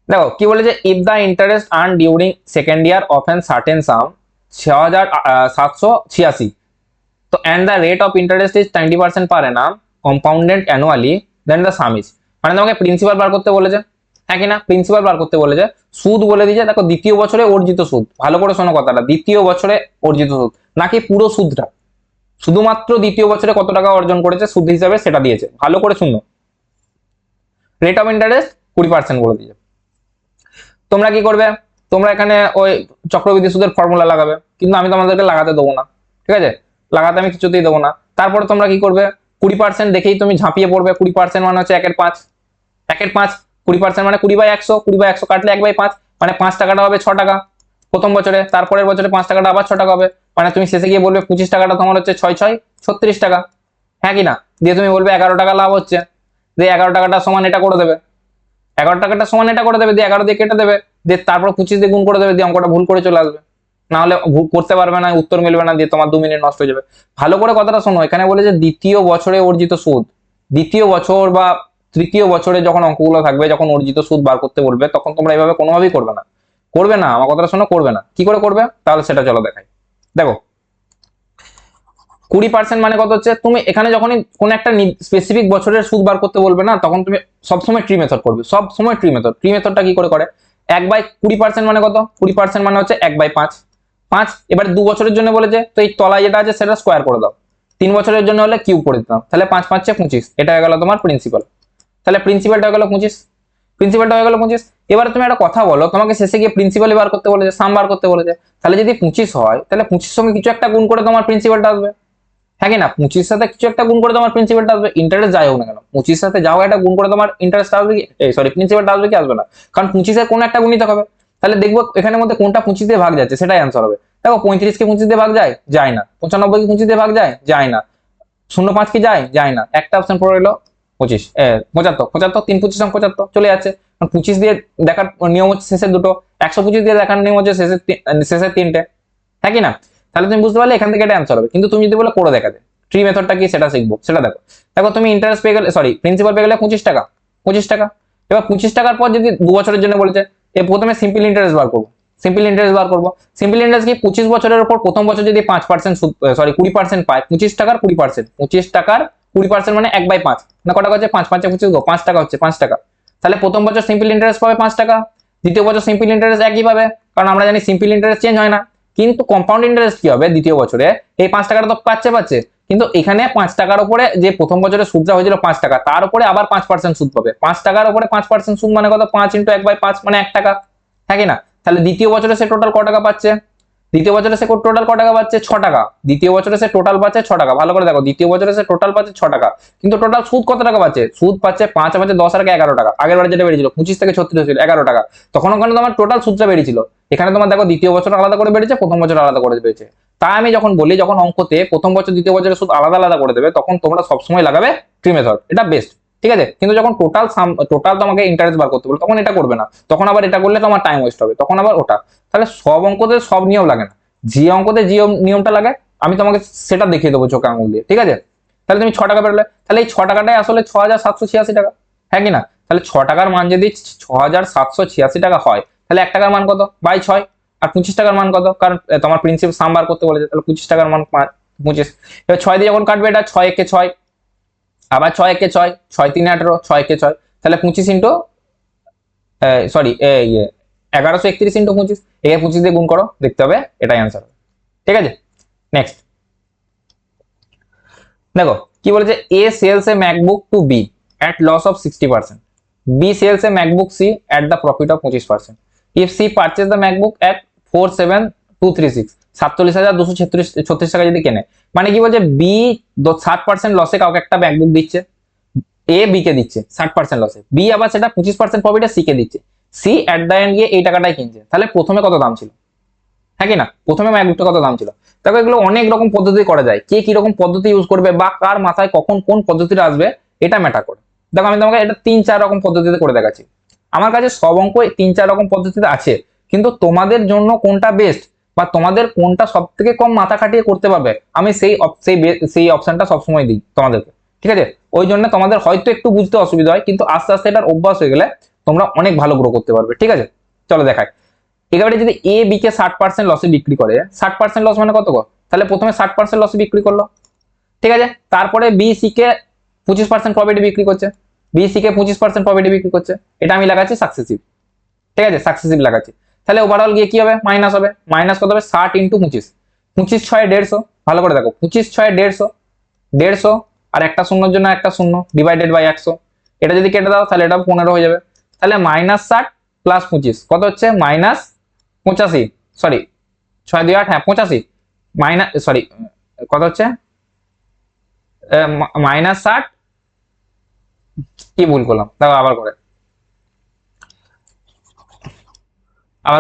দেখো কি বলে যে if the interest earn during second year of an certain sum 6,786, তো and the rate of interest is 20% per annum compounded annually, then the sum is, মানে তোমাকে প্রিন্সিপাল বার করতে বলেছে। হ্যাঁ কি না, প্রিন্সিপাল বার করতে বলেছে, সুদ বলে দিয়েছে, দেখো দ্বিতীয় বছরে অর্জিত সুদ, ভালো করে শোনো কথাটা, দ্বিতীয় বছরে অর্জিত সুদ, নাকি পুরো সুদটা, শুধুমাত্র দ্বিতীয় বছরে কত টাকা অর্জন করেছে সুদ হিসাবে সেটা দিয়েছে, ভালো করে শুনো। রেট অফ ইন্টারেস্ট 20% বলে দিয়েছে। তোমরা কি করবে, তোমরা এখানে ওই চক্রবৃদ্ধি সুদের ফর্মুলা লাগাবে, কিন্তু আমি তোমাদেরকে লাগাতে দেবো না। ঠিক আছে, লাগাতে আমি কিছুতেই দেবো না। তারপরে তোমরা কি করবে, 20% দেখেই তুমি ঝাঁপিয়ে পড়বে, 20% মানে হচ্ছে 1/5, 20% মানে 20/100, 20/100 কাটলে 1/5, মানে 5 টাকাটা হবে 6 টাকা প্রথম বছরে, তারপরের বছরে 5 টাকাটা আবার 6 টাকা হবে, মানে তুমি শেষে গিয়ে বলবে 25 টাকাটা তোমার হচ্ছে 6 6 36 টাকা। হ্যাঁ কি না, দিয়ে তুমি বলবে 11 টাকা লাভ হচ্ছে, দিয়ে 11 টাকাটা সমান এটা করে দেবে, 11 টাকাটা সমান এটা করে দেবে, দিয়ে 11 দিয়ে কেটে দেবে, দিয়ে তারপর 25 দিয়ে গুণ করে দেবে, দিয়ে অঙ্কটা ভুল করে চলে আসবে, না হলে করতে পারবে না, উত্তর মিলবে না, দিয়ে তোমার 2 মিনিট নষ্ট হয়ে যাবে। ভালো করে কথাটা শোনো, এখানে বলে যে দ্বিতীয় বছরে অর্জিত সুদ, দ্বিতীয় বছর বা তৃতীয় বছরে যখন অঙ্কগুলো থাকবে, যখন অর্জিত সুদ বার করতে বলবে, তখন তোমরা এইভাবে কোনোভাবেই করবে না, আমার কথাটা শোনো, করবে না। কি করে করবে তাহলে সেটা চলো দেখাই। দেখো 20% মানে কত হচ্ছে, তুমি এখানে যখনই কোন একটা স্পেসিফিক বছরের সুদ বার করতে বলবে না, তখন তুমি সবসময় ট্রি মেথড করবে, সবসময় ট্রি মেথডটা কি করে করে, 1/20% মানে কত? 20% মানে হচ্ছে 1/5। 5 এবার 2 বছরের জন্য বলেছে, তো এই তলায় যেটা আছে সেটা স্কোয়ার করে দাও। 3 বছরের জন্য হলে কিউব করে দিতাম, তাহলে 5 5 25, এটা হয়ে গেল তোমার প্রিন্সিপাল। তাহলে প্রিন্সিপালটা হয়ে গেল 25, প্রিন্সিপালটা হয়ে গেল 25। এবার তুমি একটা কথা বলো, তোমাকে শেষে গিয়ে প্রিন্সিপাল বার করতে বলেছে, সাম বার করতে বলেছে, তাহলে যদি 25 হয় তাহলে 25 সঙ্গে কিছু একটা গুণ করে তোমার প্রিন্সিপালটা আসবে, হ্যাঁ কি না? 25 সাথে কিছু একটা গুণ করে তোমার প্রিন্সিপালটা আসবে, ইন্টারেস্ট যাই হোক না কেন 25 সাথে যাও একটা গুণ করে তোমার ইন্টারেস্ট আসবে কি, সরি প্রিন্সিপালটা আসবে কি আসবে না? কারণ 25 এর কোনো একটা গুণিত হবে। তাহলে দেখবো এখানের মধ্যে কোনটা 25 দিয়ে ভাগ যাচ্ছে, সেটাই অ্যান্সার হবে। দেখো 35 কে 25 দিয়ে ভাগ যায়, যায় না। 95 কে 25 দিয়ে ভাগ যায়, যায় না। 05 কি যায়, যায় না। একটা অপশন পড়ে রইলো 25, 75, 75, 3 25 75 চলে যাচ্ছে। 25 দিয়ে দেখার নিয়ম হচ্ছে শেষের দুটো, 125 দিয়ে দেখার নিয়ম হচ্ছে শেষের তিনটে, হ্যাঁ কি না? তাহলে তুমি বুঝতে পারলে এখান থেকে এটা অ্যান্সার হবে। কিন্তু তুমি যদি বলে করে দেখাতে, ট্রি মেথডটা কি সেটা শিখবো, সেটা দেখো। দেখো তুমি ইন্টারেস্ট পেয়ে গেলে, সরি প্রিন্সিপাল পেয়ে গেলে 25 টাকা, 25 টাকা। এবার 25 টাকার পর যদি 2 বছরের জন্য বলেছে, প্রথমে সিম্পল ইন্টারেস্ট বার করবো, সিম্পল ইন্টারেস্ট বার করবো। সিম্পল ইন্টারেস্ট কি, 25 বছরের উপর প্রথম বছর যদি 5% সুদ, সরি 20% পায়, 25 টাকার 20%, 25 টাকার 20% মানে 1/5, না কটা হচ্ছে 5 5 25 5 টাকা হচ্ছে, 5 টাকা। তাহলে প্রথম বছর সিম্পল ইন্টারেস্ট পাবে 5 টাকা, দ্বিতীয় বছর সিম্পল ইন্টারেস্ট একই পাবে, কারণ আমরা জানি সিম্পল ইন্টারেস্ট চেঞ্জ হয় না। কিন্তু কম্পাউন্ড ইন্টারেস্ট কি হবে, দ্বিতীয় বছরে এই 5 টাকাটা তো পাচ্ছে, কিন্তু এখানে 5 টাকার উপরে যে প্রথম বছরে সুদটা হয়েছিল 5 টাকা, তার উপরে আবার 5% সুদ পাবে। 5 টাকার উপরে 5% সুদ মানে কত, 5 × 1/5 মানে 1 টাকা, হ্যাঁ কি না? তাহলে দ্বিতীয় বছরে সে টোটাল ক টাকা পাচ্ছে, দ্বিতীয় বছরে সে টোটাল ক টাকা পাচ্ছে, 6 টাকা। দ্বিতীয় বছরে সে টোটাল পাচ্ছে 6 টাকা, ভালো করে দেখো, দ্বিতীয় বছরে সে টোটাল পাচ্ছে 6 টাকা, কিন্তু টোটাল সুদ কত টাকা পাচ্ছে, সুদ পাচ্ছে 5 পাচ্ছে 10 আর 11 টাকা। আগের বারে যেটা বেরিয়েছিল 25 থেকে 36 ছিল 11 টাকা, তখন ওখানে তোমার টোটাল সুদটা বেরিয়েছিল। এখানে তোমার দেখো দ্বিতীয় বছর আলাদা করে বেরিয়েছে, প্রথম বছর আলাদা করে বেরিয়েছে। তাই আমি যখন বলি, যখন অঙ্কতে প্রথম বছর দ্বিতীয় বছরের সুদ আলাদা আলাদা করে দেবে, তখন তোমরা সবসময় লাগাবে ট্রি মেথড, এটা বেস্ট, ঠিক আছে? কিন্তু যখন টোটাল তোমাকে ইন্টারেস্ট বার করতে বলে, তখন এটা করবে না, তখন আবার এটা করলে তোমার টাইম ওয়েস্ট হবে, তখন আবার ওটা। তাহলে সব অঙ্কতে সব নিয়ম লাগে না, যে অঙ্কতে যে নিয়মটা লাগে আমি তোমাকে সেটা দেখিয়ে দেবো চোখে আঙুল দিয়ে, ঠিক আছে? তাহলে তুমি 6 টাকা বেরোলে, তাহলে এই 6 টাকাটাই আসলে 6786 টাকা, হ্যাঁ কি না? তাহলে 6 টাকার মান যদি 6786 টাকা হয়, তাহলে 1 টাকার মান কত, বাই 6। আর 25 টাকার মান কত, কারণ তোমার প্রিন্সিপাল সাম বার করতে বলেছে, তাহলে 25 টাকার মান 25। এবার 6 দিয়ে যখন কাটবে, এটা 6 একে 6, আবার 6 একে 6, 6 3 18, 6 একে 6, তাহলে 25 ইন্টু, সরি 1131 ইন্টু 25, একে 25 দিয়ে গুণ করো, দেখতে হবে এটাই অ্যান্সার, ঠিক আছে? নেক্সট দেখো কি বলেছে, A sells a MacBook to B at loss of 60%, B sells a MacBook C at the profit of 25%, if C purchase the MacBook at 47236, 47,236 টাকা যদি কেনে। মানে কি বলছে, বি 60% লসে কাউকে একটা ম্যাকবুক দিচ্ছে, এ বি কে দিচ্ছে 60% লসে, বি আবার সেটা 25% প্রফিটে সি কে দিচ্ছে, সি এট দ্য এন্ড গিয়ে এই টাকাটাই কিনছে। তাহলে প্রথমে কত দাম ছিল, হ্যাঁ কি না? প্রথমে ম্যাকবুকটা কত দাম ছিল। দেখো এগুলো অনেক রকম পদ্ধতি করা যায়, কে কি রকম পদ্ধতি ইউজ করবে বা কার মাথায় কখন কোন পদ্ধতিটা আসবে, এটা ম্যাটার করে। দেখো আমি তোমাকে এটা 3-4 রকম পদ্ধতিতে করে দেখাচ্ছি। আমার কাছে সব অঙ্ক 3-4 রকম পদ্ধতিতে আছে, কিন্তু তোমাদের জন্য কোনটা বেস্ট বা তোমাদের কোনটা সব থেকে কম মাথা খাটিয়ে করতে পারবে, আমি সেই অপশনটা সবসময় দিই তোমাদেরকে, ঠিক আছে? ওই জন্য তোমাদের হয়তো একটু বুঝতে অসুবিধা হয়, কিন্তু আস্তে আস্তে এটার অভ্যাস হয়ে গেলে তোমরা অনেক ভালো গ্রো করতে পারবে, ঠিক আছে? চলো দেখাই। এবারে যদি এ বি কে 60% লসে বিক্রি করে, 60% লস মানে কত গো, তাহলে প্রথমে 60% লসে বিক্রি করলো, ঠিক আছে? তারপরে বি সি কে 25% প্রফিটে বিক্রি করছে, বি সি কে 25% প্রফিটে বিক্রি করছে, এটা আমি লাগাচ্ছি সাকসেসিভ, ঠিক আছে? সাকসেসিভ লাগাচ্ছি। তাহলে ওভারঅল গিয়ে কি হবে, মাইনাস হবে। মাইনাস কত হবে, 60 × 25, 25 6 150, ভালো করে দেখো, 25 6 150, 150 আর একটা শূন্যর জন্য একটা শূন্য ডিভাইডেড বাই 100, এটা যদি কেটে দাও তাহলে এটা 15 হয়ে যাবে। তাহলে -60 + 25 কত হচ্ছে, -85, সরি 6 2 8, হ্যাঁ 85, মাইনাস সরি কত হচ্ছে, -60, কি ভুল করলাম, দেখো আবার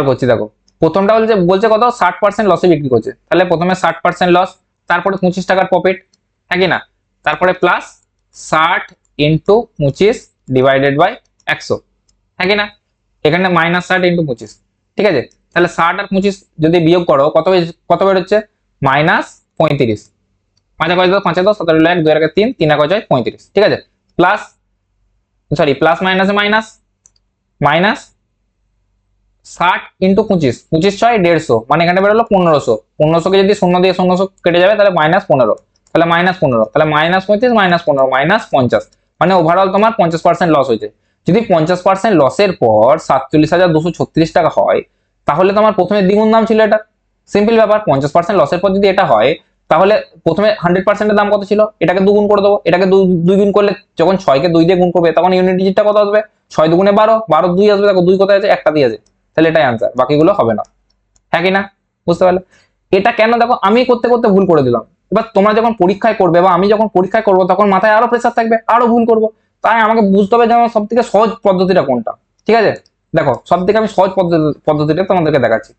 করছি। দেখো প্রথমটা বলছে কত, 60% লসে বিক্রি করছে, তাহলে প্রথমে 60% লস, তারপরে 25 টাকার প্রফিট, হ্যাঁ কি না? তারপরে প্লাস 60 × 25 ডিভাইডেড বাই 100, হ্যাঁ কি না? এখানে -60 × 25, ঠিক আছে? তাহলে 60 আর 25 যদি বিয়োগ করো কত বের হচ্ছে, -35, 5 কয় 10, 5 10, 17 1, 2 1 3, 3 1 6 35, ঠিক আছে? প্লাস সরি প্লাস মাইনাসে মাইনাস, মাইনাস 60 × 25, 25 6 150, মানে এখানে বেরোলো 1500, 1500 কে যদি শূন্য দিয়ে 1500 কেটে যাবে, তাহলে -15, তাহলে -15, তাহলে -35 -15 -50, মানে ওভারঅল তোমার 50% লস হয়েছে। যদি 50% লসের পর 47,236 টাকা হয়, তাহলে তোমার প্রথমে দ্বিগুণ দাম ছিল এটা। সিম্পল ব্যাপার, 50% লসের পর যদি এটা হয়, তাহলে প্রথমে 100%-এর দাম কত ছিল, এটাকে দুগুণ করে দেবো। এটাকে দুই গুণ করলে, যখন 6-কে 2 দিয়ে গুণ করবে, তখন ইউনিট ডিজিটটা কত আসবে? 6 দুগুণে 12, 12 2 আসবে। দেখো 2 কোথায় আছে? একটা দিয়ে আছে, তাহলে এটাই আনসার, বাকিগুলো হবে না। হ্যাঁ কি না? বুঝতে পারলে? এটা কেন? দেখো আমি করতে করতে ভুল করে দিলাম। এবার তোমরা যখন পরীক্ষায় করবে বা আমি যখন পরীক্ষায় করবো, তখন মাথায় আরো প্রেসার থাকবে, আরো ভুল করবো। তাই আমাকে বুঝতে হবে যে আমার সব থেকে সহজ পদ্ধতিটা কোনটা। ঠিক আছে, দেখো সব থেকে আমি সহজ পদ্ধতিটা তোমাদেরকে দেখাচ্ছি।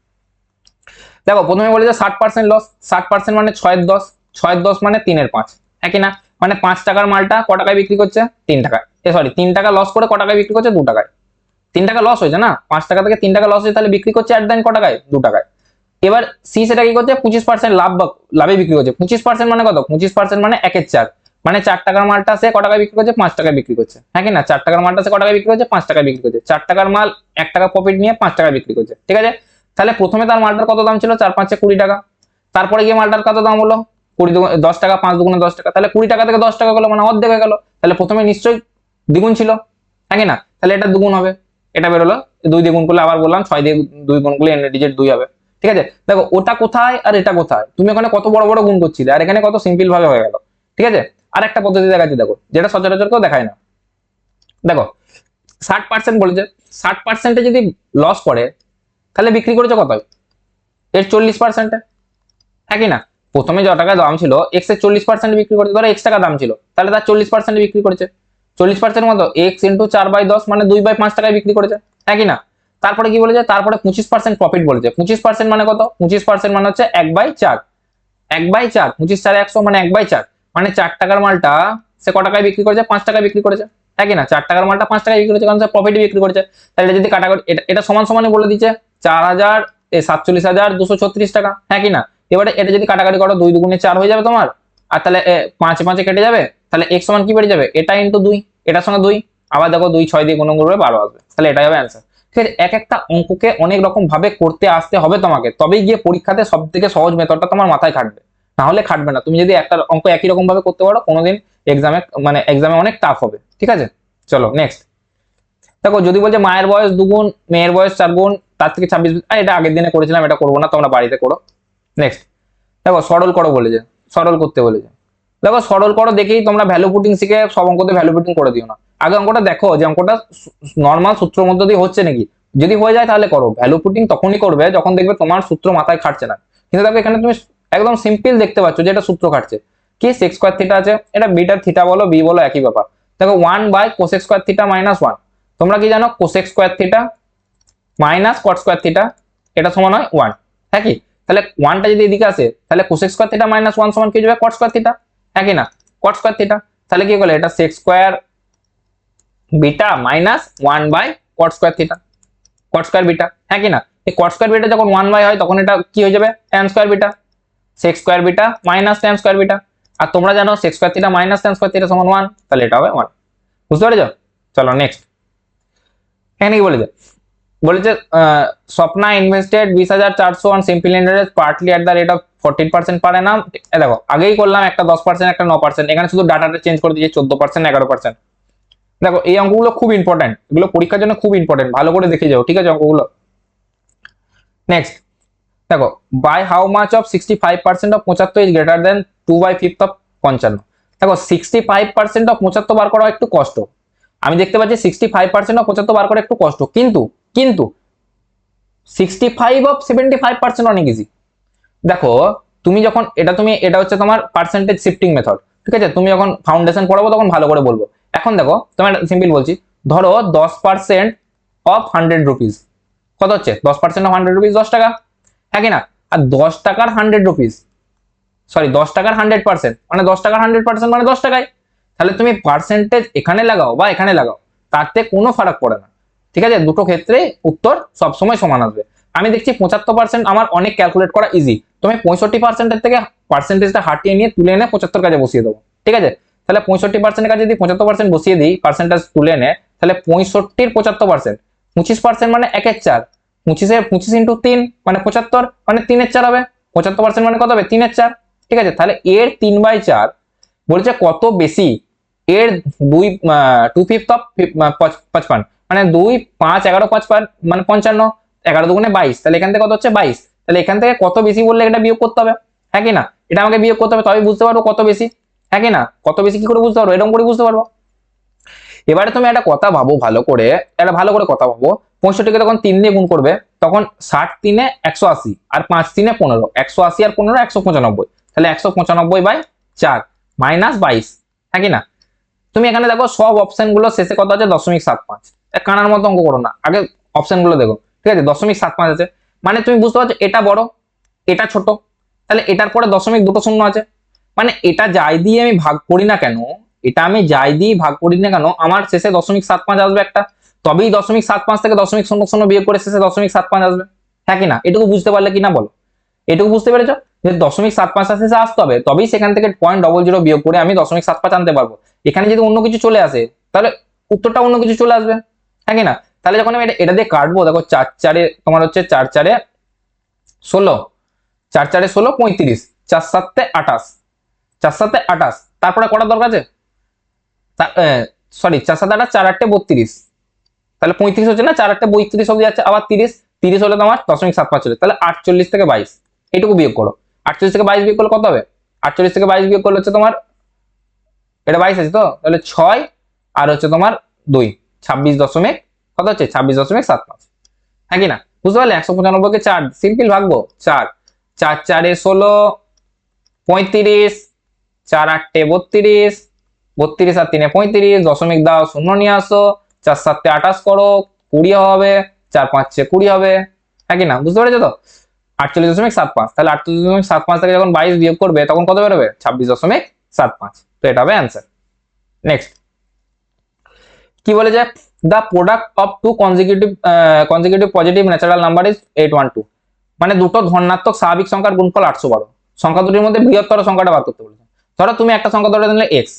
দেখো প্রথমে বলে যে 60% লস, 60% মানে 6-10, 6-10 মানে 3-5, একই না? মানে 5 টাকার মালটা ক টাকায় বিক্রি করছে? 3 টাকায়। সরি, 3 টাকা লস করে ক টাকায় বিক্রি করছে? 2 টাকায়। 3 টাকা লস হয়েছে না, 5 টাকা থেকে 3 টাকা লস হয়েছে, তাহলে বিক্রি করছে এট দেন ক টাকায়? 2 টাকায়। এবার সি সেটা কি করছে? 25% লাভে বিক্রি করছে। 25% মানে কত? 25% মানে 1/4, মানে 4 টাকার মালটা সে ক টাকায় বিক্রি করছে? 5 টাকায় বিক্রি করছে। হ্যাঁ কি না? 4 টাকার মালটা সে ক টাকায় বিক্রি করছে? 5 টাকায় বিক্রি করছে। 4 টাকার মাল 1 টাকা প্রফিট নিয়ে 5 টাকায় বিক্রি করছে। ঠিক আছে, তাহলে প্রথমে তার মালটার কত দাম ছিল? 4-5 20 টাকা। তারপরে গিয়ে মালটার কত দাম হলো? 10 টাকা, 5 দুগুণে 10 টাকা, তাহলে 20 টাকা থেকে 10 টাকা গেলো, মানে অর্ধেক হয়ে গেল। তাহলে প্রথমে নিশ্চয়ই দ্বিগুণ ছিল, হ্যাঁ কি না? তাহলে এটা দ্বিগুণ হবে, এটা বেরোলো। 2 দিয়ে গুণ করলে, আবার বললাম 6 দিয়ে 2 গুণ করলে এন ডিজিট 2 হবে। ঠিক আছে, দেখো ওটা কোথায় আর এটা কোথায়, তুমি ওখানে কত বড় বড় গুণ করছিলে, আর এখানে কত সিম্পল ভাবে হয়ে গেল। ঠিক আছে, আর একটা পদ্ধতি দেখাচ্ছি, দেখো যেটা সচরাচর কেউ দেখায় না। দেখো 60% বলেছে, 60%-এ যদি লস করে, তাহলে বিক্রি করেছে কত? এর 40%-এ, হ্যাঁ কি না? প্রথমে যত টাকা দাম ছিল এক্স এর 40% বিক্রি করেছে, ধরো এক্স টাকা দাম ছিল, তাহলে তার 40% বিক্রি করেছে। 40% মতো এক্স ইন্টু 4/10 মানে 2/5 টাকায় বিক্রি করেছে, হ্যাঁ কি না? তারপরে কি বলেছে? তারপরে 25% প্রফিট বলেছে। 25% মানে কত? 25% মানে হচ্ছে 1/4, 1/4, 25 4 100 মানে 1/4, মানে 4 টাকার মালটা সে ক টাকায় বিক্রি করেছে? 5 টাকায় বিক্রি করেছে, হ্যাঁ কি না? 4 টাকার মালটা 5 টাকায় বিক্রি করেছে, কারণ সে প্রফিটে বিক্রি করেছে। তাহলে এটা যদি কাটাকাটি, এটা সমান সমানই বলে দিচ্ছে 47,236 টাকা, হ্যাঁ কি না? এবারে এটা যদি কাটাকাটি করো, 2 দুগুণে 4 হয়ে যাবে তোমার, আর তাহলে 5 5 কেটে যাবে, তাহলে x সমান কি বেড়ে যাবে? এটা ইনটু 2, এটার সঙ্গে 2, আবার দেখো 2 6 দিয়ে গুণ করবে 12 আসবে, তাহলে এটাই হবে অ্যান্সার। ঠিক আছে, এক একটা অঙ্ককে অনেক রকম ভাবে করতে আসতে হবে তোমাকে, তবেই গিয়ে পরীক্ষাতে সব থেকে সহজ মেথডটা তোমার মাথায় খাটবে, না হলে খাটবে না। তুমি যদি একটা অঙ্ক একই রকম ভাবে করতে পারো, কোনোদিন এক্সামে অনেক টাফ হবে। ঠিক আছে, চলো নেক্সট। দেখো যদি বলছে মায়ের বয়স 2 গুণ, মেয়ের বয়স 4 গুণ, তার থেকে 26, এটা আগের দিনে করেছিলাম, এটা করবো না, তোমরা বাড়িতে করো। নেক্সট, দেখো সরল করো বলেছে, সরল করতে বলেছে। দেখো সরল করো দেখেই তোমরা ভ্যালু পুটিং শিখে সব অঙ্কতে ভ্যালু পুটিং করে দিও না। আগে অঙ্কটা দেখো যে অঙ্কটা নর্মাল সূত্রের মধ্যে দিয়ে হচ্ছে নাকি। যদি হয়ে যায় তাহলে করো। ভ্যালু পুটিং তখনই করবে যখন দেখবে তোমার সূত্র মাথায় খাটছে না। কিন্তু দেখো এখানে তুমি একদম সিম্পল দেখতে পাচ্ছ যে এটা সূত্র খাটছে। কি sec স্কয়ার থিটা আছে, এটা বিটার থিটা বলো বি বলো একই ব্যাপার। দেখো 1/cosec স্কয়ার থিটা মাইনাস 1, তোমরা কি জানো? cosec square theta minus cot square theta এটা সমান হয় 1, হ্যাঁ কি? তাহলে 1টা যদি এদিকে আসে, তাহলে cosec স্কয়ার থিটা মাইনাস 1 সমান কি হয়ে যাবে? cot স্কয়ার থিটা, হ্যাঁ কি না? cot স্কয়ার থিটা, তাহলে কি বলে? এটা sec square beta minus 1/cot square theta, cot square beta, হ্যাঁ কি না? এই cot স্কয়ার বিটা যখন 1 হয়, তখন এটা কি হয়ে যাবে? tan square beta, sec square beta minus tan square beta. আর তোমরা জানো sec square theta minus tan square theta সমান 1, তাহলে এটা হবে 1। বুঝতে পেরেছো? চলো নেক্সট। এখানে কি বলেছে? বলেছে Swapna invested 20,400 on simple interest partly at the rate of 14% পার অ্যানাম। দেখো আগেই করলাম, একটা 10%, একটা 9%, এখানে শুধু ডাটাটা চেঞ্জ করে দিয়েছে 14% 11%। দেখো এই অঙ্কগুলো খুব ইম্পর্টেন্ট, এগুলো পরীক্ষার জন্য খুব ইম্পর্টেন্ট, ভালো করে দেখে যাও, ঠিক আছে অঙ্কগুলো। নেক্সট দেখো, by how much of 65% of 75 is greater than 2/5 of 55। দেখো 65% অফ 75 বার করা একটু কষ্ট, আমি দেখতে পাচ্ছি 65% অফ 75 বার করা একটু কষ্ট, কিন্তু কিন্তু 65 অফ 75% অনেক ইজি। দেখো তুমি যখন এটা হচ্ছে তোমার পার্সেন্টেজ শিফটিং মেথড, ঠিক আছে? তুমি যখন ফাউন্ডেশন পড়াবো তখন ভালো করে বলবো। এখন দেখো তোমার সিম্পল বলছি, ধরো 10% অফ 100 রুপিস কত হচ্ছে? 10% অফ 100 রুপিস 10 টাকা, হ্যাঁ কি না? আর 10 টাকার 100 রুপিস, সরি 10 টাকার 100% মানে 10 টাকার 100% মানে 10 টাকায়। তাহলে তুমি পার্সেন্টেজ এখানে লাগাও বা এখানে লাগাও, তাতে কোনো ফারাক পড়ে না। ঠিক আছে, দুটো ক্ষেত্রে উত্তর সবসময় সমান আসবে। আমি দেখছি 75% আমার অনেক ক্যালকুলেট করা ইজি, তুমি 65%-এর থেকে পার্সেন্টেজটা হাটিয়ে নিয়ে তুলে এনে 75 কাজে বসিয়ে দেবো। ঠিক আছে, তাহলে 65% কাজে যদি 75% বসিয়ে দিই, পার্সেন্টেজ তুলে এনে, তাহলে 65-র 75%, 25% মানে 1/4, 25 ইন্টু 3 মানে 75, মানে 3/4 হবে। 75% মানে কত হবে? 3/4। ঠিক আছে, তাহলে এর 3/4 বলছে কত বেশি, এর 2/5 অফ 55, মানে 2 5 11 55, মানে 55, 11 দুগুণে 22, তাহলে এখান থেকে কত হচ্ছে 22। তাহলে এখান থেকে কত বেশি বললে এটা বিয়োগ করতে হবে, হ্যাঁ কি না? এটা আমাকে বিয়োগ করতে হবে, তবেই বুঝতে পারবো কত বেশি, হ্যাঁ কি না? কত বেশি কি করে বুঝতে পারবো? এরকম করে বুঝতে পারবো। এবারে তুমি একটা কথা ভাবো ভালো করে, একটা ভালো করে কথা ভাবো। 65কে তখন 3 দিয়ে গুণ করবে, তখন 60 3 180, আর 5 3 15, 180 আর 15 195, তাহলে 195/4 মাইনাস 22, হ্যাঁ কি না? তুমি এখানে দেখো সব অপশন গুলো শেষে কত আছে? 0.75। কানার মতো অঙ্ক করো না, আগে অপশন গুলো দেখো, ঠিক আছে? 0.75 আছে, মানে তুমি বুঝতে পারছো এটা বড় এটা ছোট, তাহলে এটার পরে দশমিক দুটো শূন্য আছে, মানে এটা যাই দিয়ে আমি ভাগ করি না কেন, এটা আমি যাই দিয়ে ভাগ করি না কেন, আমার শেষে 0.75 আসবে একটা, তবেই 0.75 থেকে 0.00 বিয়োগ করে শেষে 0.75 আসবে, হ্যাঁ কি না? এটুকু বুঝতে পারলে কি না বলো? এটুকু বুঝতে পেরেছো যে 0.75 শেষে আসতে হবে, তবেই সেখান থেকে 0.00 বিয়োগ করে আমি 0.75 আনতে পারবো। এখানে যদি অন্য কিছু চলে আসে তাহলে উত্তরটা অন্য কিছু চলে আসবে, হ্যাঁ কি না? তাহলে যখন আমি এটা দিয়ে কাটবো, দেখো 4 4 তোমার হচ্ছে 4 4 16, 4 4 16 35, 4 7 28, 4 7 28, তারপরে করার দরকার আছে, সরি 4 7 28, 4 8 32, তাহলে 35 হচ্ছে না, 4 8 32 অব্দি যাচ্ছে, আবার 30, 30 হলে তোমার 0.75 চলে, তাহলে 48 থেকে 22 এটুকু বিয়োগ করো। 48 থেকে 22 বিয়োগ করলে কত হবে? 48 থেকে 22 বিয়োগ করলে হচ্ছে তোমার, এটা 22 আছে তো, তাহলে 6 আর হচ্ছে তোমার 2, 26 দশমিক, কত হচ্ছে? 26.75, হ্যাঁ কি না? বুঝতে পারলে? 195 কে 4 সিম্পল ভাগবো, 4 4 4 16 35, 4 8 32, 32 আর 3 35, দশমিক দাও শূন্য নিয়ে আসো, 4 7 28 করো, 20 হবে, 4 5 20 হবে, হ্যাঁ কি না? বুঝতে পেরেছো তো? 48.75, তাহলে 48.75 থেকে যখন 22 বিয়োগ করবে তখন কত বেরোবে? 26.75, তো এটা হবে অ্যান্সার। নেক্সট কি বলে যে the product of two consecutive positive natural number is 812, মানে দুটো ধনাত্মক স্বাভাবিক সংখ্যার গুণফল 812, সংখ্যা দুটির মধ্যে বৃহত্তর সংখ্যাটা বার করতে বলেছে। ধরো তুমি একটা সংখ্যা ধরে নিলে এক্স,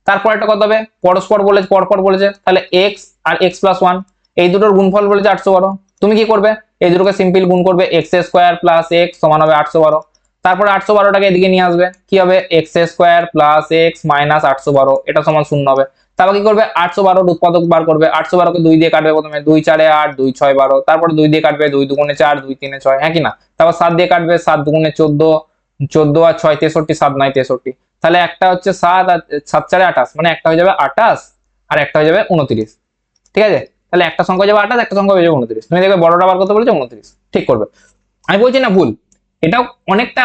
তারপর একটা কত হবে? পরপর বলেছে, তাহলে এক্স আর এক্স প্লাস ওয়ান, এই দুটোর গুণফল বলেছে 812। তুমি কি করবে? এই দুটোকে সিম্পল গুণ করবে, এক্স স্কোয়ার প্লাস এক্স সমান হবে 812, তারপরে 812টাকে এদিকে নিয়ে আসবে, কি হবে? X square plus x minus 812, এটা সমান শূন্য হবে। তারপর কি করবে? 812 উৎপাদক বার করবে, 812কে 2 দিয়ে কাটবে, প্রথমে 2 4 8, 2 6 12, তারপর 2 দিয়ে কাটবে, 2 2 4, 2 3 6, হ্যাঁ কি না? তারপর 7 দিয়ে কাটবে, 7 2 14, 14 আর 6 63, 7 9 63, তাহলে একটা হচ্ছে 7 আর 7 4 28, মানে একটা হয়ে যাবে 28 আর একটা হয়ে যাবে 29, ঠিক আছে? তাহলে একটা সংখ্যা হয়ে যাবে 28, একটা সংখ্যা হয়ে যাবে 29, তুমি দেখবে বড়টা বার করতে বলেছে 29, ঠিক করবে। আমি বলছি না ভুল, এটাও অনেকটা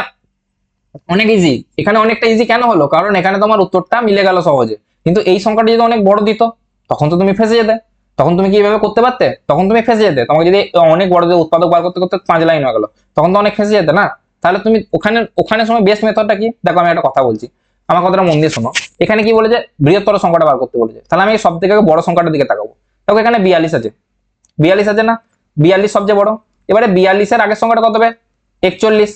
অনেক ইজি, এখানে অনেকটা ইজি কেন হলো? কারণ এখানে তোমার উত্তরটা মিলে গেল সহজে, কিন্তু এই সংখ্যাটা যদি অনেক বড় দিত তখন তো তুমি ফেসে যেতে, তখন তুমি কি এভাবে করতে পারতে? তখন তুমি ফেসে যেতে, তোমাকে যদি অনেক বড় দিয়ে উৎপাদক বার করতে করতে 5 লাইন হয়ে গেল, তখন তো অনেক ফেসে যেতে না। তাহলে তুমি ওখানে ওখানে সময় বেস্ট মেথডটা কি? দেখো আমি একটা কথা বলছি, আমার কথাটা মন দিয়ে শোনো। এখানে কি বলেছে? বৃহত্তর সংখ্যাটা বার করতে বলেছে, তাহলে আমি সব থেকে বড় সংখ্যাটার দিকে তাকাবো। দেখো এখানে 42 আছে, 42 আছে না, 42 সবচেয়ে বড়। এবারে 42-এর আগের সংখ্যাটা কত হবে? 41,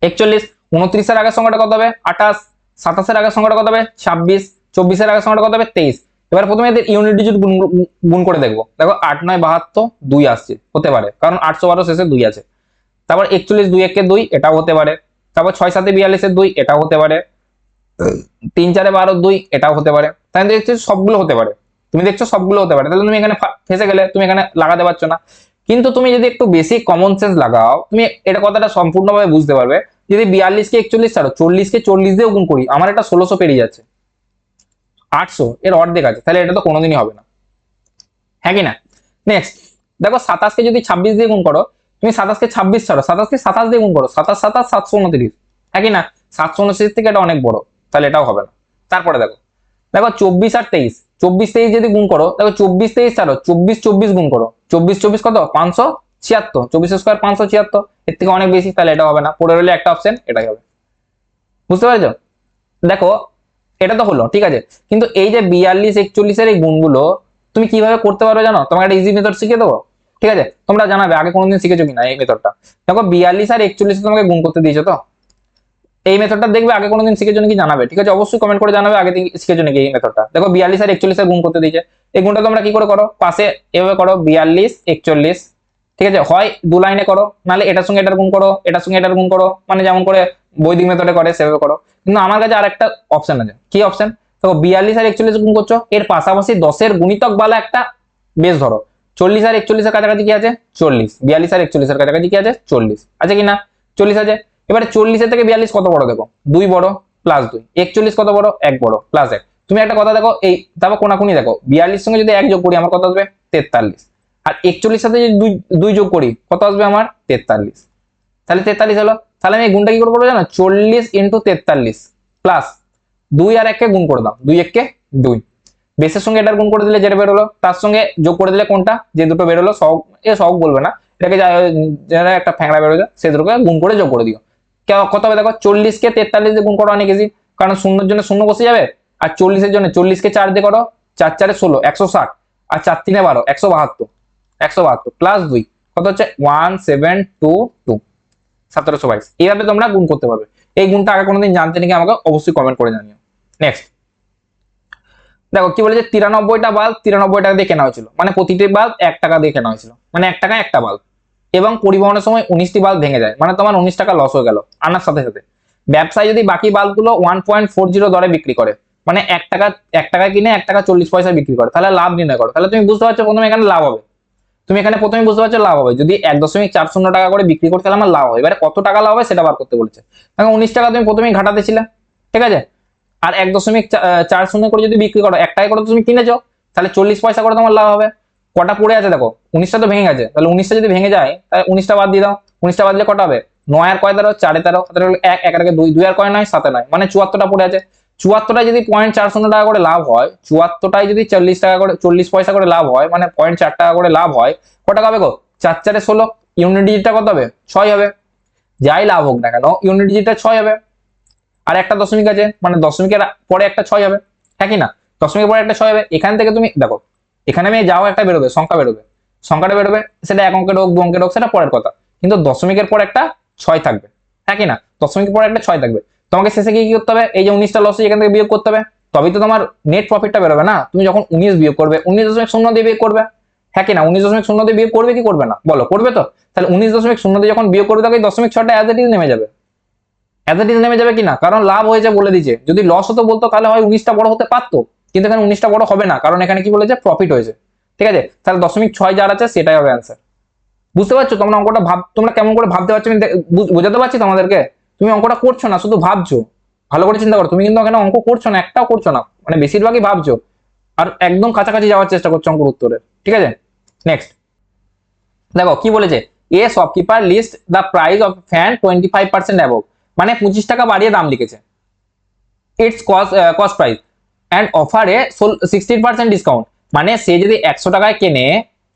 41, 29-এর আগের সংখ্যাটা কত হবে? 28, 27-এর আগের সংখ্যাটা কত হবে? 26, 24-এর আগের সংখ্যাটা কত হবে? 23। এবার প্রথমে এদের ইউনিট ডিজিট গুণ করে দেখবো, দেখো 8 9 72, 2 আসছে, হতে পারে, কারণ 812 শেষে 2 আছে। তারপর 41 2 1 2, এটাও হতে পারে। তারপর 6 7 42 2, এটাও হতে পারে। 3 4 12 2, এটাও হতে পারে। তাই দেখছো সবগুলো হতে পারে, তুমি দেখছো সবগুলো হতে পারে, তাহলে তুমি এখানে ফেসে গেলে, তুমি এখানে লাগাতে পারছো না। কিন্তু তুমি যদি একটু বেশি কমন সেন্স লাগাও, তুমি এটা কথাটা সম্পূর্ণভাবে বুঝতে পারবে। যদি 42-কে 41 ছাড়ো, 40-কে 40 দিয়েও গুণ করি, আমার এটা 1600 পেরিয়ে যাচ্ছে, 800 এর অর্ধেক আছে, তাহলে এটা তো কোনোদিনই হবে না, হ্যাঁ কি না? নেক্সট দেখো 27-কে যদি 26 দিয়ে গুণ করো, তুমি 27-কে 26 ছাড়ো, 27-কে 27 দিয়ে গুণ করো, 27 27 729, হ্যাঁ কি না? 729 থেকে এটা অনেক বড়, তাহলে এটাও হবে না। তারপরে দেখো দেখো 24 আর 23, 24 23 যদি গুণ করো, দেখো 24 23 ছাড়ো, 24 24 গুণ করো, 24 24 কত? 576, 24 স্কোয়ার 576, এর থেকে অনেক বেশি, তাহলে এটা হবে না। পড়ে রইলে একটা অপশন, এটাই হবে। বুঝতে পেরেছো? দেখো এটা তো হলো, ঠিক আছে, কিন্তু এই যে 42 41-এর এই গুণগুলো তুমি কিভাবে করতে পারবে জানো? তোমাকে একটা ইজি মেথড শিখিয়ে দেবো, ঠিক আছে? তোমরা জানাবে আগে কোনোদিন শিখেছো কিনা এই মেথডটা। দেখো 42 আর 41 তোমাকে গুণ করতে দিয়েছো তো, এই মেথডটা দেখবে আগে কোনোদিন শিখেছো নাকি জানাবে, ঠিক আছে? অবশ্যই কমেন্ট করে জানাবে আগে শিখেছো নাকি এই মেথডটা। দেখো 42 আর 41-এর গুণ করতে দিয়েছে, এই গুণটা তোমরা কি করে করো? পাশে এভাবে করো, 42 41, ঠিক আছে? হয় 2 লাইনে করো, নাহলে এটার সঙ্গে এটার গুণ করো, এটার সঙ্গে এটার গুণ করো, মানে যেমন করে বৈদিক মেথডে করে সেভাবে করো। কিন্তু আমার কাছে আর একটা অপশন আছে, কি অপশন? দেখো 42 আর 41 গুণ করছো, এর পাশাপাশি 10 গুণিতক বালা একটা বেশ ধরো 40 আর 41 এর কাছাকাছি কি আছে 40, 42 আর 41 এর কাছাকাছি কি আছে 40 আছে কি না 40 আছে। এবারে 40 থেকে 42 কত বড় দেখো 2 বড় প্লাস 2, 41 কত বড় 1 বড় প্লাস 1। তুমি একটা কথা দেখো এই তারপর কোনাকুনি দেখো 42 সঙ্গে যদি 1 যোগ করি আমার কত আসবে 43, আর 41 সাথে যদি 2 যোগ করি কত আসবে আমার 43, তাহলে 43 হলো। তাহলে আমি এই গুণটা কি করে করবো জানো 40 ইন্টু 43 প্লাস 2 আর 1 কে গুণ করে দাও, 2 1 কে 2, বেসের সঙ্গে এটার গুণ করে দিলে যেটা বেরোলো তার সঙ্গে যোগ করে দিলে কোনটা যে দুটো বেরোলো সহগ সহগ বলবে না এটাকে যারা একটা ফ্যাংড়া বেরোবে সে দুটোকে গুণ করে যোগ করে দিও। কত হবে দেখো 40 কে 43 দিয়ে গুণ করো অনেক ইজি, কারণ শূন্যের জন্য শূন্য বসে যাবে, আর 40 এর জন্য 40 কে 4 দিয়ে করো 4 4 16 160, আর 4 3 12 172, 172 প্লাস 2 কত হচ্ছে 1722, 1722। এইভাবে তোমরা গুণ করতে পারবে। এই গুণটা আগে কোনোদিন জানতে নাকি আমাকে অবশ্যই কমেন্ট করে জানিও। নেক্সট দেখো কি বলেছে 93টা বাল্ব 93 টাকা দিয়ে কেনা হয়েছিল, মানে প্রতিটি বাল্ব 1 টাকা দিয়ে কেনা হয়েছিল, মানে 1 টাকা একটা বাল্ব, এবং পরিবহনের সময় 19টি বাল্ব ভেঙে যায়, মানে তোমার 19 টাকা লস হয়ে গেল আনার সাথে সাথে। ব্যবসায়ী যদি বাকি বাল্বগুলো 1.40 দরে বিক্রি করে, মানে 1 টাকা কিনে 1 টাকা 40 পয়সা বিক্রি করে, তাহলে লাভ নির্ণয় করো। তাহলে তুমি বুঝতে পারছো প্রথমে এখানে লাভ হবে, তুমি এখানে প্রথমে বুঝতে পারছো লাভ হবে, যদি 1.40 টাকা করে বিক্রি করতে তাহলে আমার লাভ হবে। এবারে কত টাকা লাভ হবে সেটা বার করতে বলেছে। দেখো 19 টাকা তুমি প্রথমেই ঘাটাতে ছিলে, ঠিক আছে, আর 1.40 করে যদি বিক্রি করো 1 টাকা করে তুমি কিনেছো, তাহলে 40 পয়সা করে তোমার লাভ হবে। কটা পড়ে আছে দেখো 19টা তো ভেঙে গেছে, তাহলে 19টা যদি ভেঙে যায় তাহলে 19টা বাদ দিয়ে দাও, 19টা বাদ দিলে কটা হবে 9 আর কয় 13 4 13 1 1 আর 2 2 আর কয় 9 7 9, মানে 74টা পড়ে আছে। 74টায় যদি 0.40 টাকা করে লাভ হয়, 74টায় যদি 40 টাকা করে 40 পয়সা করে লাভ হয়, মানে 0.4 টাকা করে লাভ হয়, কত টাকা হবে গো 4 4 16, ইউনিট ডিজিটটা কত হবে 6 হবে। যাই লাভ হোক না কেন ইউনিট ডিজিটটা 6 হবে, আর একটা দশমিক আছে মানে দশমিকের পরে একটা 6 হবে, হ্যাঁ কি না, দশমিকের পরে একটা 6 হবে। এখান থেকে তুমি দেখো এখানে আমি যাও একটা বেরোবে সংখ্যা বেরোবে, সংখ্যাটা বেরোবে সেটা 1 অঙ্কের হোক 2 অঙ্কের হোক সেটা পরের কথা, কিন্তু দশমিকের পর একটা 6 থাকবে, হ্যাঁ কি না, দশমিকের পর একটা 6 থাকবে। তোমাকে শেষে কি করতে হবে এই যে 19টা লস এখান থেকে বিয়োগ করতে হবে, তবেই তো তোমার নেট প্রফিটটা বেরোবে না। তুমি যখন 19 বিয়োগ করবে 19.0 দিয়ে বিয়োগ করবে, হ্যাঁ কি না, 19.0 দিয়ে বিয়োগ করবে কি করবে না বলো, করবে তো। তাহলে 19.0 দিয়ে যখন বিয়োগ করবে তখন 0.6টা অ্যাজ ইট ইজ নেমে যাবে, অ্যাজ ইট ইজ নেমে যাবে কিনা, কারণ লাভ হয়েছে বলে দিয়েছে। যদি লস হতো বলতো তাহলে হয় 19টা বড় হতে পারতো, কিন্তু এখানে 19টা বড় হবে না, কারণ এখানে কি বলেছে প্রফিট হয়েছে, ঠিক আছে। তাহলে 0.6 যার আছে সেটাই হবে অ্যান্সার। বুঝতে পারছো তোমরা অঙ্কটা তোমরা কেমন করে ভাবতে পারছো আমি বোঝাতে পারছি তোমাদেরকে। তুমি অঙ্কটা করছো না শুধু ভাবছো, ভালো করে চিন্তা করো, তুমি কিন্তু এখানে অঙ্ক করছো না, একটাও করছো না, মানে বেশিরভাগই ভাবছো আর একদম কাছাকাছি যাওয়ার চেষ্টা করছো অঙ্কের উত্তরের, ঠিক আছে। নেক্সট দেখো কি বলেছে, a shopkeeper list the price of fan 25% above, মানে 25 টাকা বাড়িয়ে দাম লিখেছে, its cost price and offer a 16% discount, মানে সে যদি 100 টাকায় কেনে,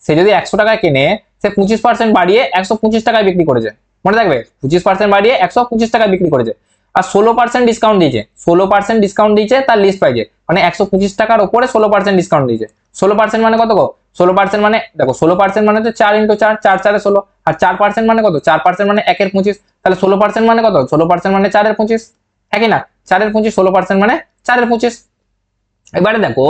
সে যদি 100 টাকায় কেনে সে 25% বাড়িয়ে 125 টাকায় বিক্রি করেছে, মনে থাকবে 25% বাড়িয়ে 125 টাকায় বিক্রি করেছে, আর 16% ডিসকাউন্ট দিয়েছে, 16% ডিসকাউন্ট দিয়েছে তার লিস্ট প্রাইজে, মানে 125 টাকার উপরে 16% ডিসকাউন্ট দিয়েছে। 16% মানে কত গো 16% মানে দেখো 16% মানে তো 4 × 4 4 4 16, আর 4% মানে কত 4% মানে 1 এর 25, তাহলে 16% মানে কত 16% মানে 4 এর 25, হ্যাঁ কি না, 4 এর 25 16% মানে 4 এর 25। এবারে দেখো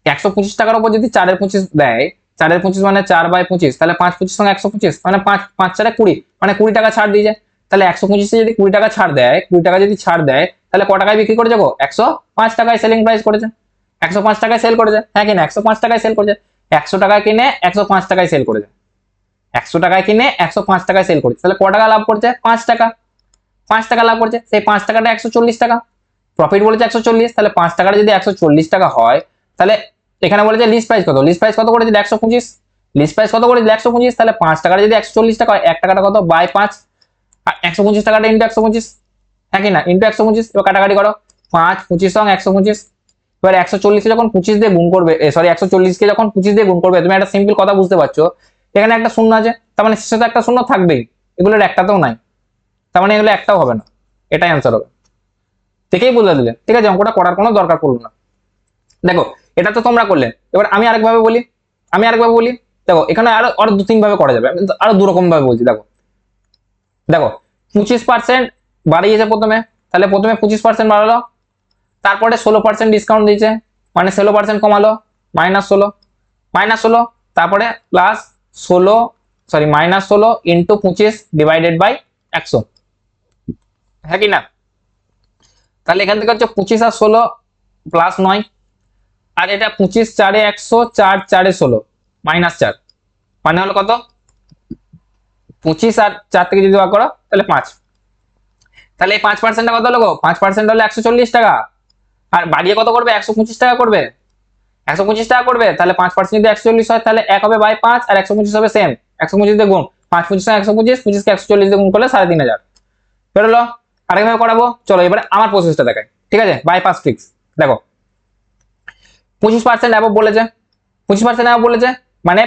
125 টাকার উপর যদি 4 এর 25 দেয়, 4 এর 25 মানে 4/25, তাহলে 5 25 সঙ্গে 125 মানে 5 5 4 20, মানে 20 টাকা ছাড় দিয়ে যায়। তাহলে 125 যদি 20 টাকা ছাড় দেয়, 20 টাকা যদি ছাড় দেয় তাহলে কত টাকায় বিক্রি করে যাবো 105 টাকায় সেলিং প্রাইস করেছে, 105 টাকায় সেল করেছে, হ্যাঁ কি না 105 টাকায় সেল করেছে, 100 টাকায় কিনে 105 টাকায় সেল করেছে, 100 টাকায় কিনে 105 টাকায় সেল করেছে, তাহলে কত টাকা লাভ করছে 5 টাকা, 5 টাকা লাভ করছে। সেই 5 টাকাটা 140 টাকা, প্রফিট বলেছে 140, তাহলে 5 টাকাটা যদি 140 টাকা হয়, তাহলে এখানে বলেছে লিস্ট প্রাইস কত, লিস্ট প্রাইস কত করেছে 125, লিস্ট প্রাইস কত করেছে 125, তাহলে 5 টাকাটা যদি 140 টাকা হয় 1 টাকাটা কত বাই 5, আর 125 টাকাটা ইনটু 125, হ্যাঁ কি না, ইনটু 125, এবার কাটাকাটি করো 5 25 সঙ্গে 125, এবার 140 কে যখন 25 দিয়ে গুণ করবে, সরি 140 কে যখন 25 দিয়ে গুণ করবে, তুমি একটা সিম্পল কথা বুঝতে পারছো, এখানে একটা শূন্য আছে তার মানে শেষে তো একটা শূন্য থাকবেই, এগুলোর একটাতেও নাই, তার মানে এগুলো একটাও হবে না, এটাই অ্যান্সার হবে। থেকেই বলে দিলে, ঠিক আছে, অঙ্কটা করার কোনো দরকার পড়লো না। দেখো এটা তো তোমরা করলে, এবার আমি আরেকভাবে বলি, দেখো এখানে আরো আরো 2-3 ভাবে করা যাবে, আরো 2 রকম ভাবে বলছি। দেখো দেখো 25% বাড়িয়েছে প্রথমে, তাহলে প্রথমে 25% বাড়ালো, তারপরে 16% ডিসকাউন্ট দিয়েছে, মানে 16% কমালো, -16 তারপরে +16 সরি -16 ইন্টু 25 ডিভাইডেড বাই 100, হ্যাঁ কি না, তাহলে এখান থেকে হচ্ছে 25 আর 16 প্লাস 9, আর এটা 25 4 100, 4 4 16 মাইনাস 4, মানে হলো কত 25 আর 4 থেকে যদি ভাগ করো তাহলে 5। তাহলে এই 5% কত হলো গো? 5% হলো 140 টাকা, আর বাড়িয়ে কত করবে? 125 টাকা করবে, 125 টাকা করবে। তাহলে 5% যদি 140 হয় তাহলে 1 হবে বাই 5 আর 125 হবে সেম, 125 দিয়ে গুণ, 5 25 125, 25 কে 140 দিয়ে গুণ করলে 3500 বেরোলো। আরেকভাবে করাবো, চলো এবারে আমার প্রসেসটা দেখাই, ঠিক আছে? বাইপাস ট্রিক্স দেখো, 25% অ্যাবভ বলেছে, 25% অ্যাবভ বলেছে, মানে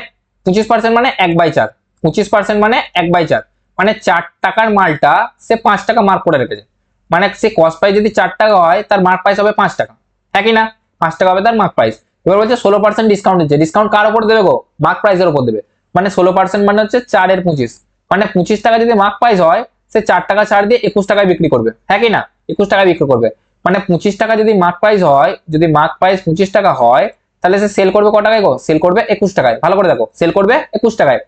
25% মানে 1/4, 25% মানে 1/4, মানে 4 টাকার মালটা সে 5 টাকা মার্ক করে রেখেছে, মানে সে কস্ট প্রাইস যদি 4 টাকা হয় তার মার্ক প্রাইস হবে 5 টাকা, হ্যাঁ কি না? 5 টাকা হবে তার মার্ক প্রাইস। এবার বলছে 16% ডিসকাউন্ট দিচ্ছে, ডিসকাউন্ট কার উপর দেবে গো? মার্ক প্রাইসের উপর দেবে, মানে 16% মানে হচ্ছে 4 এর 25, মানে 25 টাকা যদি মার্ক প্রাইস হয় সে 4 টাকা ছাড় দিয়ে 21 টাকায় বিক্রি করবে, হ্যাঁ কি না? 21 টাকায় বিক্রি করবে, মানে 25 টাকা যদি মার্ক প্রাইস হয়, যদি মার্ক প্রাইস 25 টাকা হয় তাহলে সে সেল করবে কত টাকায় গো? সেল করবে 21 টাকায়, ভালো করে দেখো, সেল করবে 21 টাকায়।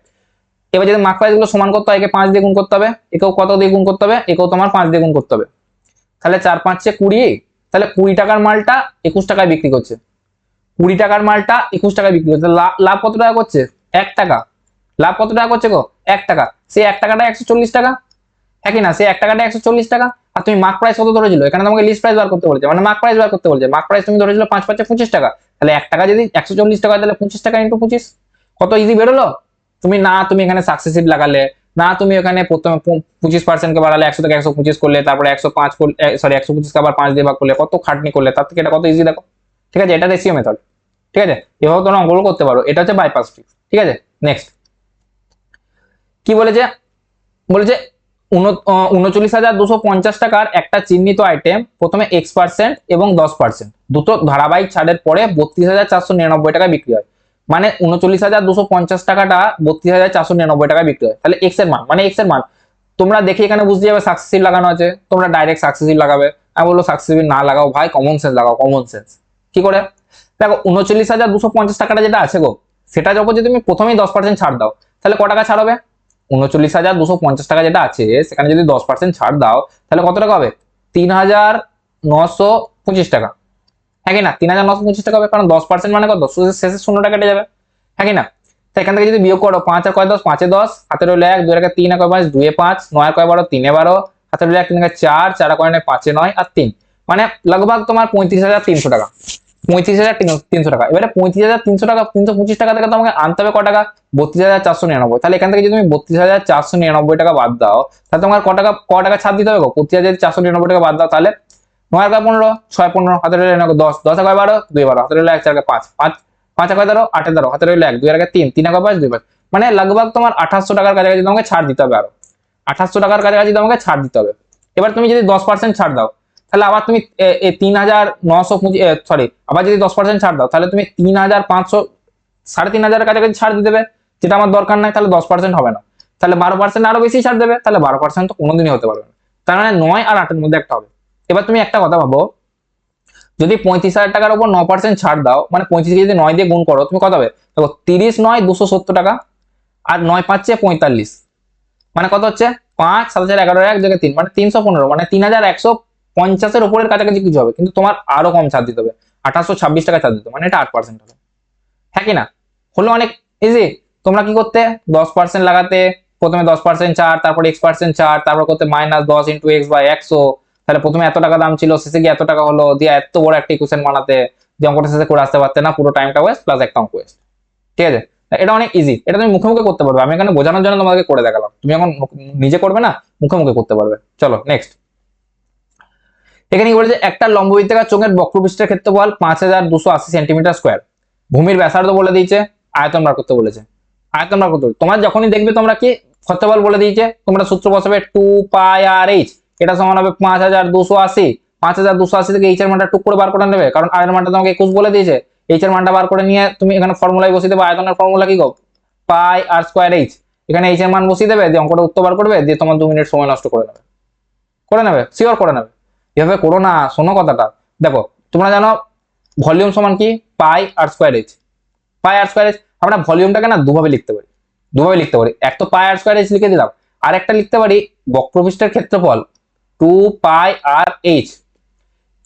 এবার যদি মার্ক প্রাইস গুলো সমান করতে হয়, একে 5 দিয়ে গুণ করতে হবে, একেও কত দিয়ে গুণ করতে হবে? একেও তোমার 5 দিয়ে গুণ করতে হবে, তাহলে 4 5 20, তাহলে 20 টাকার মালটা 21 টাকায় বিক্রি করছে, 20 টাকার মালটা 21 টাকায় বিক্রি করছে, লাভ কত টাকা করছে? 1 টাকা। লাভ কত টাকা করছে গো? 1 টাকা। সেই 1 টাকাটা 140 টাকা, হ্যাঁ কি না? সেই 1 টাকাটা 140 টাকা, আর তুমি মার্ক প্রাইস কত ধরেছিল? এখানে তোমাকে লিস্ট প্রাইস বার করতে বলেছে, মানে মার্ক প্রাইস বার করতে বলেছে। মার্ক প্রাইস তুমি ধরেছিল 5 5 25 টাকা, তাহলে 1 টাকা যদি 140 টাকা, তাহলে 25 টাকা ইনটু 25, কত ইজি বেরোলো? তুমি এখানে সাকসেসিভ লাগালে না, তুমি এখানে প্রথমে 25% কে বাড়ালে 100 থেকে 125 করলে, তারপরে 105 করলে, সরি 125 কে আবার 5 দিয়ে ভাগ করলে, কত খাটনি করলে, তার থেকে এটা কত ইজি দেখো, ঠিক আছে? এটা রেশিও মেথড, ঠিক আছে? এভাবে তোমরা অঙ্কগুলো করতে পারো, এটা হচ্ছে বাইপাস ট্রিক, ঠিক আছে? নেক্সট কি বলেছে? বলেছে 39,250 টাকার একটা চিহ্নিত আইটেম প্রথমে X% এবং 10% দুটো ধারাবাহিক ছাড়ের পরে 32,499 টাকায় বিক্রি হয়, মানে 39,250 টাকাটা 32,499 টাকায় বিক্রি হয়। তাহলে এক্স এর মান, মানে এক্স এর মান তোমরা দেখে এখানে বুঝতে যাবে সাকসেসিভ লাগানো আছে, তোমরা ডাইরেক্ট সাকসেসিভ লাগাবে। আমি বলবো সাকসেসিভ না লাগাও ভাই, কমন সেন্স লাগাও, কমন সেন্স। কি করে? দেখো 39,250 টাকাটা যেটা আছে গো, সেটা যখন যদি তুমি প্রথমেই 10% ছাড় দাও তাহলে ক টাকা ছাড় হবে? 39,250 টাকা যেটা আছে সেখানে যদি 10% ছাড় দাও তাহলে কত টাকা হবে? 3,925 টাকা, হ্যাঁ কি না? 3,925 টাকা হবে, কারণ 10% মানে কত? শেষে 0 টাকা কেটে যাবে, হ্যাঁ কি না? তো এখান থেকে যদি বিয়োগ করো, 5 আর কয় 10, 5 এ 10, হাতে রইল 1, 2 এর 3 আর কয় 5, 2 এ 5, 9 আর কয় 12, 3 এ 12, হাতে রইল 1, 3 এর 4, 4 আর কয় 9, 5 এ 9 আর 3, মানে লগভগ তোমার 35,300 টাকা, 35,300 টাকা। এবারে 35,300 টাকা 325 টাকা থেকে তোমাকে আনতে হবে ক টাকা? 32,499। তাহলে এখান থেকে যদি তুমি 32,499 টাকা বাদ দাও তাহলে তোমার ক টাকা ছাড় দিতে হবে গো? 32,499 টাকা বাদ দাও, তাহলে 9 আর 15, 6 15, হাতে রইল 10, 10 আর কয় 12, 2 12, হাতে রইল 1, 4 5, 5 5 আর কয় 13, 8 13, হাতে রইল 1, 2 আর 3, 3 আর কয় 5, 2 5, মানে লগভগ তোমার 2800 টাকার কাছাকাছি তোমাকে ছাড় দিতে হবে, আরো 2800 টাকার কাছাকাছি তোমাকে ছাড় দিতে হবে। এবার তুমি যদি 10% ছাড় দাও তাহলে আবার তুমি 3,925, সরি, আবার যদি 10% ছাড় দাও তাহলে তুমি 3,500, 3,500 কাছাকাছি ছাড় দিয়ে দেবে, যেটা আমার দরকার নাই, তাহলে 10% হবে না, তাহলে 12% আরো বেশি ছাড় দেবে, তাহলে 12% তো কোনোদিনই হতে পারবে না, তার মানে 9 আর 8 এর মধ্যে একটা হবে। এবার তুমি একটা কথা ভাবো, যদি 35,000 টাকার উপর 9% ছাড় দাও, মানে 35 কে যদি 9 দিয়ে গুণ করো তুমি কত হবে? দেখো 30 9 270 টাকা, আর 9 5 45, মানে কত হচ্ছে? 5 7 11 1 জায়গায় 3, মানে 315, মানে 3,150 এর উপরের কাছাকাছি কিছু হবে, কিন্তু তোমার আরো কম ছাড় দিতে হবে, 2826 টাকা ছাড় দিতে, মানে এটা 8% হবে, হ্যাঁ কি না? হলো অনেক ইজি। তোমরা কি করতে? 10% লাগাতে, প্রথমে 10% ছাড়, তারপর X% ছাড়, তারপর করতে -10 × X/100, তাহলে প্রথমে এত টাকা দাম ছিল, শেষে গিয়ে এত টাকা হলো, দিয়ে এত বড় একটা ইকুয়েশন বানাতে, যে অঙ্কটা শেষে করে আসতে পারতে না, পুরো টাইমটা ওয়েস্ট প্লাস একটা অঙ্ক ওয়েস্ট, ঠিক আছে? এটা অনেক ইজি, এটা তুমি মুখে মুখে করতে পারবে, আমি এখানে বোঝানোর জন্য তোমাকে করে দেখালাম, তুমি এখন নিজে করবে না, মুখে মুখে করতে পারবে। চলো নেক্সট। এখানে কি বলেছে? একটা লম্ববৃত্তাকার চোঙের বক্রপৃষ্ঠের ক্ষেত্রফল 5,280 সেন্টিমিটার স্কোয়ার, ভূমির ব্যাসার্ধ বলে দিয়েছে, আয়তন বার করতে বলেছে। আয়তন বার করতে বলেছে, তোমরা যখনই দেখবে তোমরা কি ক্ষেত্রফল বলে দিয়েছে, তোমরা সূত্র বসাবে 2πr/h, এটা সমান হবে 5,280, 5,280 থেকে h এর মানটা টুক করে বার করে নেবে, কারণ r এর মানটা তোমাকে 21 বলে দিয়েছে, h এর মানটা বার করে নিয়ে তুমি এখানে ফর্মুলায় বসিয়ে দেবে, আয়তনের ফর্মুলা কি গো? πr²h, এখানে h এর মান বসিয়ে দেবে, দিয়ে অঙ্কটা উত্তর বার করবে, দিয়ে তোমার 2 মিনিট সময় নষ্ট করে নেবে, শিওর করে নেবে। এভাবে করো না, শোনো কথাটা। দেখো তোমরা জানো ভলিউম সমান কি? πr²h, πr²h। আমরা ভলিউমটাকে না দুভাবে লিখতে পারি, এক তো πr²h লিখে দিলাম, আর একটা লিখতে পারি বক্রপৃষ্ঠের ক্ষেত্রফল 2πrh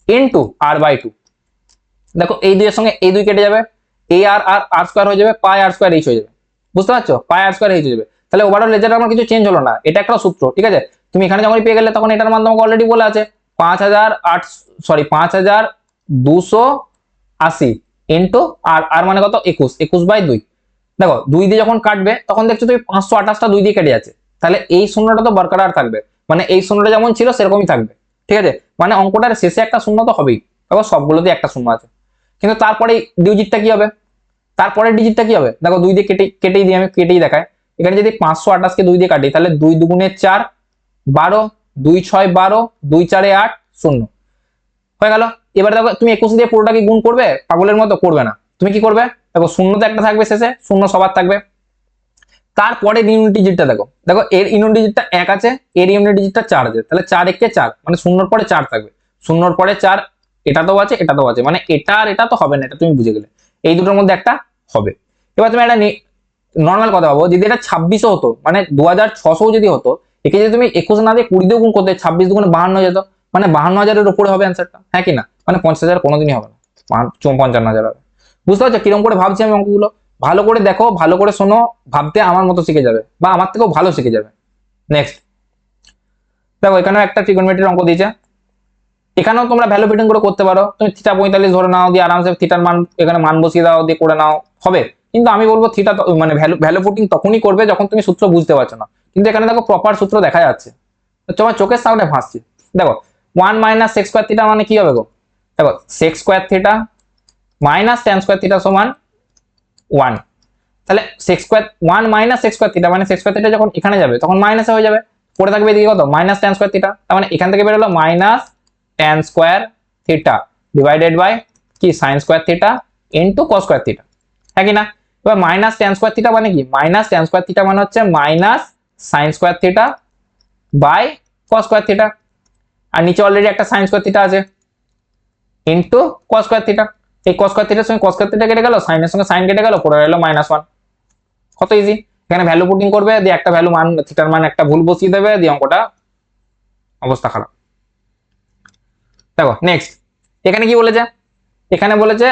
ইনটু r/2, দেখো এই দুইয়ের সঙ্গে এই দুই কেটে যাবে, এই আর আর আর স্কোয়ার হয়ে যাবে, পাই আর স্কোয়ার এইচ হয়ে যাবে, বুঝতে পারছো, পাই আর স্কোয়ার এইচ হয়ে যাবে। তাহলে ওভারঅল রেজাল্ট আমার কিছু চেঞ্জ হলো না, এটা একটা সূত্র, ঠিক আছে। তুমি এখানে যখন পেয়ে গেলে তখন এটার মান তোমাকে অলরেডি বলে আছে 5280 ইন্টু আর আর মানে কত 21, 21/2। দেখো 2 দিয়ে যখন কাটবে তখন দেখছো তুমি 528টা 2 দিয়ে কেটে যাচ্ছে, তাহলে এই শূন্যটা তো বরকরার থাকবে, মানে এই শূন্যটা যেমন ছিল সেরকমই থাকবে, ঠিক আছে। মানে অঙ্কটার শেষে একটা শূন্য তো হবেই, দেখো সবগুলোতে একটা শূন্য আছে। কিন্তু তারপরে ডিজিটটা কি হবে, তারপরে ডিজিটটা কি হবে, দেখো 2 দিয়ে কেটেই দিই, আমি কেটেই দেখাই। এখানে যদি 528কে 2 দিয়ে কাটি তাহলে 2 দুগুণে 4, 12, 2 6 12, 2 4 8, 0 হয়ে গেল। এবার দেখো তুমি 21 দিয়ে পুরোটাকে গুণ করবে, পাগলের মতো করবে না, তুমি কি করবে, দেখো শূন্য তো একটা থাকবে শেষে, শূন্য সবার থাকবে। তারপরে ইউনিট ডিজিটটা দেখো, দেখো এর ইউনিট ডিজিটটা 1 আছে, এর ইউনিট ডিজিটটা 4 আছে, তাহলে 4 একে 4, মানে শূন্যর পরে 4 থাকবে, শূন্যর পরে 4, এটাতেও আছে এটাতেও আছে, মানে এটা আর এটা তো হবে না, এটা তুমি বুঝে গেলে, এই দুটোর মধ্যে একটা হবে। এবার তুমি একটা নর্মাল কথা ভাবো, যদি এটা 26ও হতো, মানে 2600 যদি হতো, একে যদি তুমি 21 না দিয়ে 20 দিয়ে গুণ করতে, 26 দুগুণে 52 যেত, মানে 52,000-এর উপরে হবে অ্যান্সারটা, হ্যাঁ কি না, মানে 50,000 কোনোদিনই হবে না, 55,000 হবে। বুঝতে পারছো কিরকম করে ভাবছি আমি অঙ্কগুলো, ভালো করে দেখো, ভালো করে শোনো, ভাবতে আমার মতো শিখে যাবে বা আমার থেকেও ভালো শিখে যাবে। নেক্সট দেখো এখানেও একটা ট্রিগোনোমেট্রির অঙ্ক দিয়েছে, এখানেও তোমরা ভ্যালু ফিটিং করে করতে পারো, তুমি থিটা 45 ধরে নাও, দিয়ে আরামসে থিটার মান এখানে মান বসিয়ে দাও, দিয়ে করে নাও, হবে। কিন্তু আমি বলবো থিটা মানে ভ্যালু ফুটিং তখনই করবে যখন তুমি সূত্র বুঝতে পারছো না, কিন্তু এখানে দেখো প্রপার সূত্র দেখা যাচ্ছে, তোমার চোখের সামনে ভাসছে। দেখো 1 মাইনাস সেক্স স্কোয়ার থিটা মানে কি হবে গো, দেখো sex square theta minus tan square theta সমান 1, তাহলে sex square 1 minus sex square theta, মানে সেক্স স্কোয়ার থিটা যখন এখানে যাবে তখন মাইনাসে হয়ে যাবে, পড়ে থাকবে এদিকে কত মাইনাস ট্যান স্কোয়ার থিটা, তার মানে এখান থেকে বের হলো minus tan square theta divided by কি sine square theta into cos square theta, হ্যাঁ কি না। এবার মাইনাস ট্যান স্কোয়ার থিটা মানে কি, মাইনাস ট্যান স্কোয়ার থিটা মানে হচ্ছে minus sine square theta by cos square theta, আর নিচে অলরেডি একটা সাইন স্কোয়ার থিটা আছে ইনটু কস স্কোয়ার থিটা, এই কস স্কোয়ার থিটার সঙ্গে কস স্কোয়ার থিটা কেটে গেল, সাইনের সঙ্গে সাইন কেটে গেল, পড়ে রইলো -1, কত ইজি। এখানে ভ্যালু পুটিং করবে, দিয়ে একটা ভ্যালু মান থিটার মান একটা ভুল বসিয়ে দেবে, দিয়ে অঙ্কটা অবস্থা খারাপ। দেখো নেক্সট এখানে কি বলেছে, এখানে বলেছে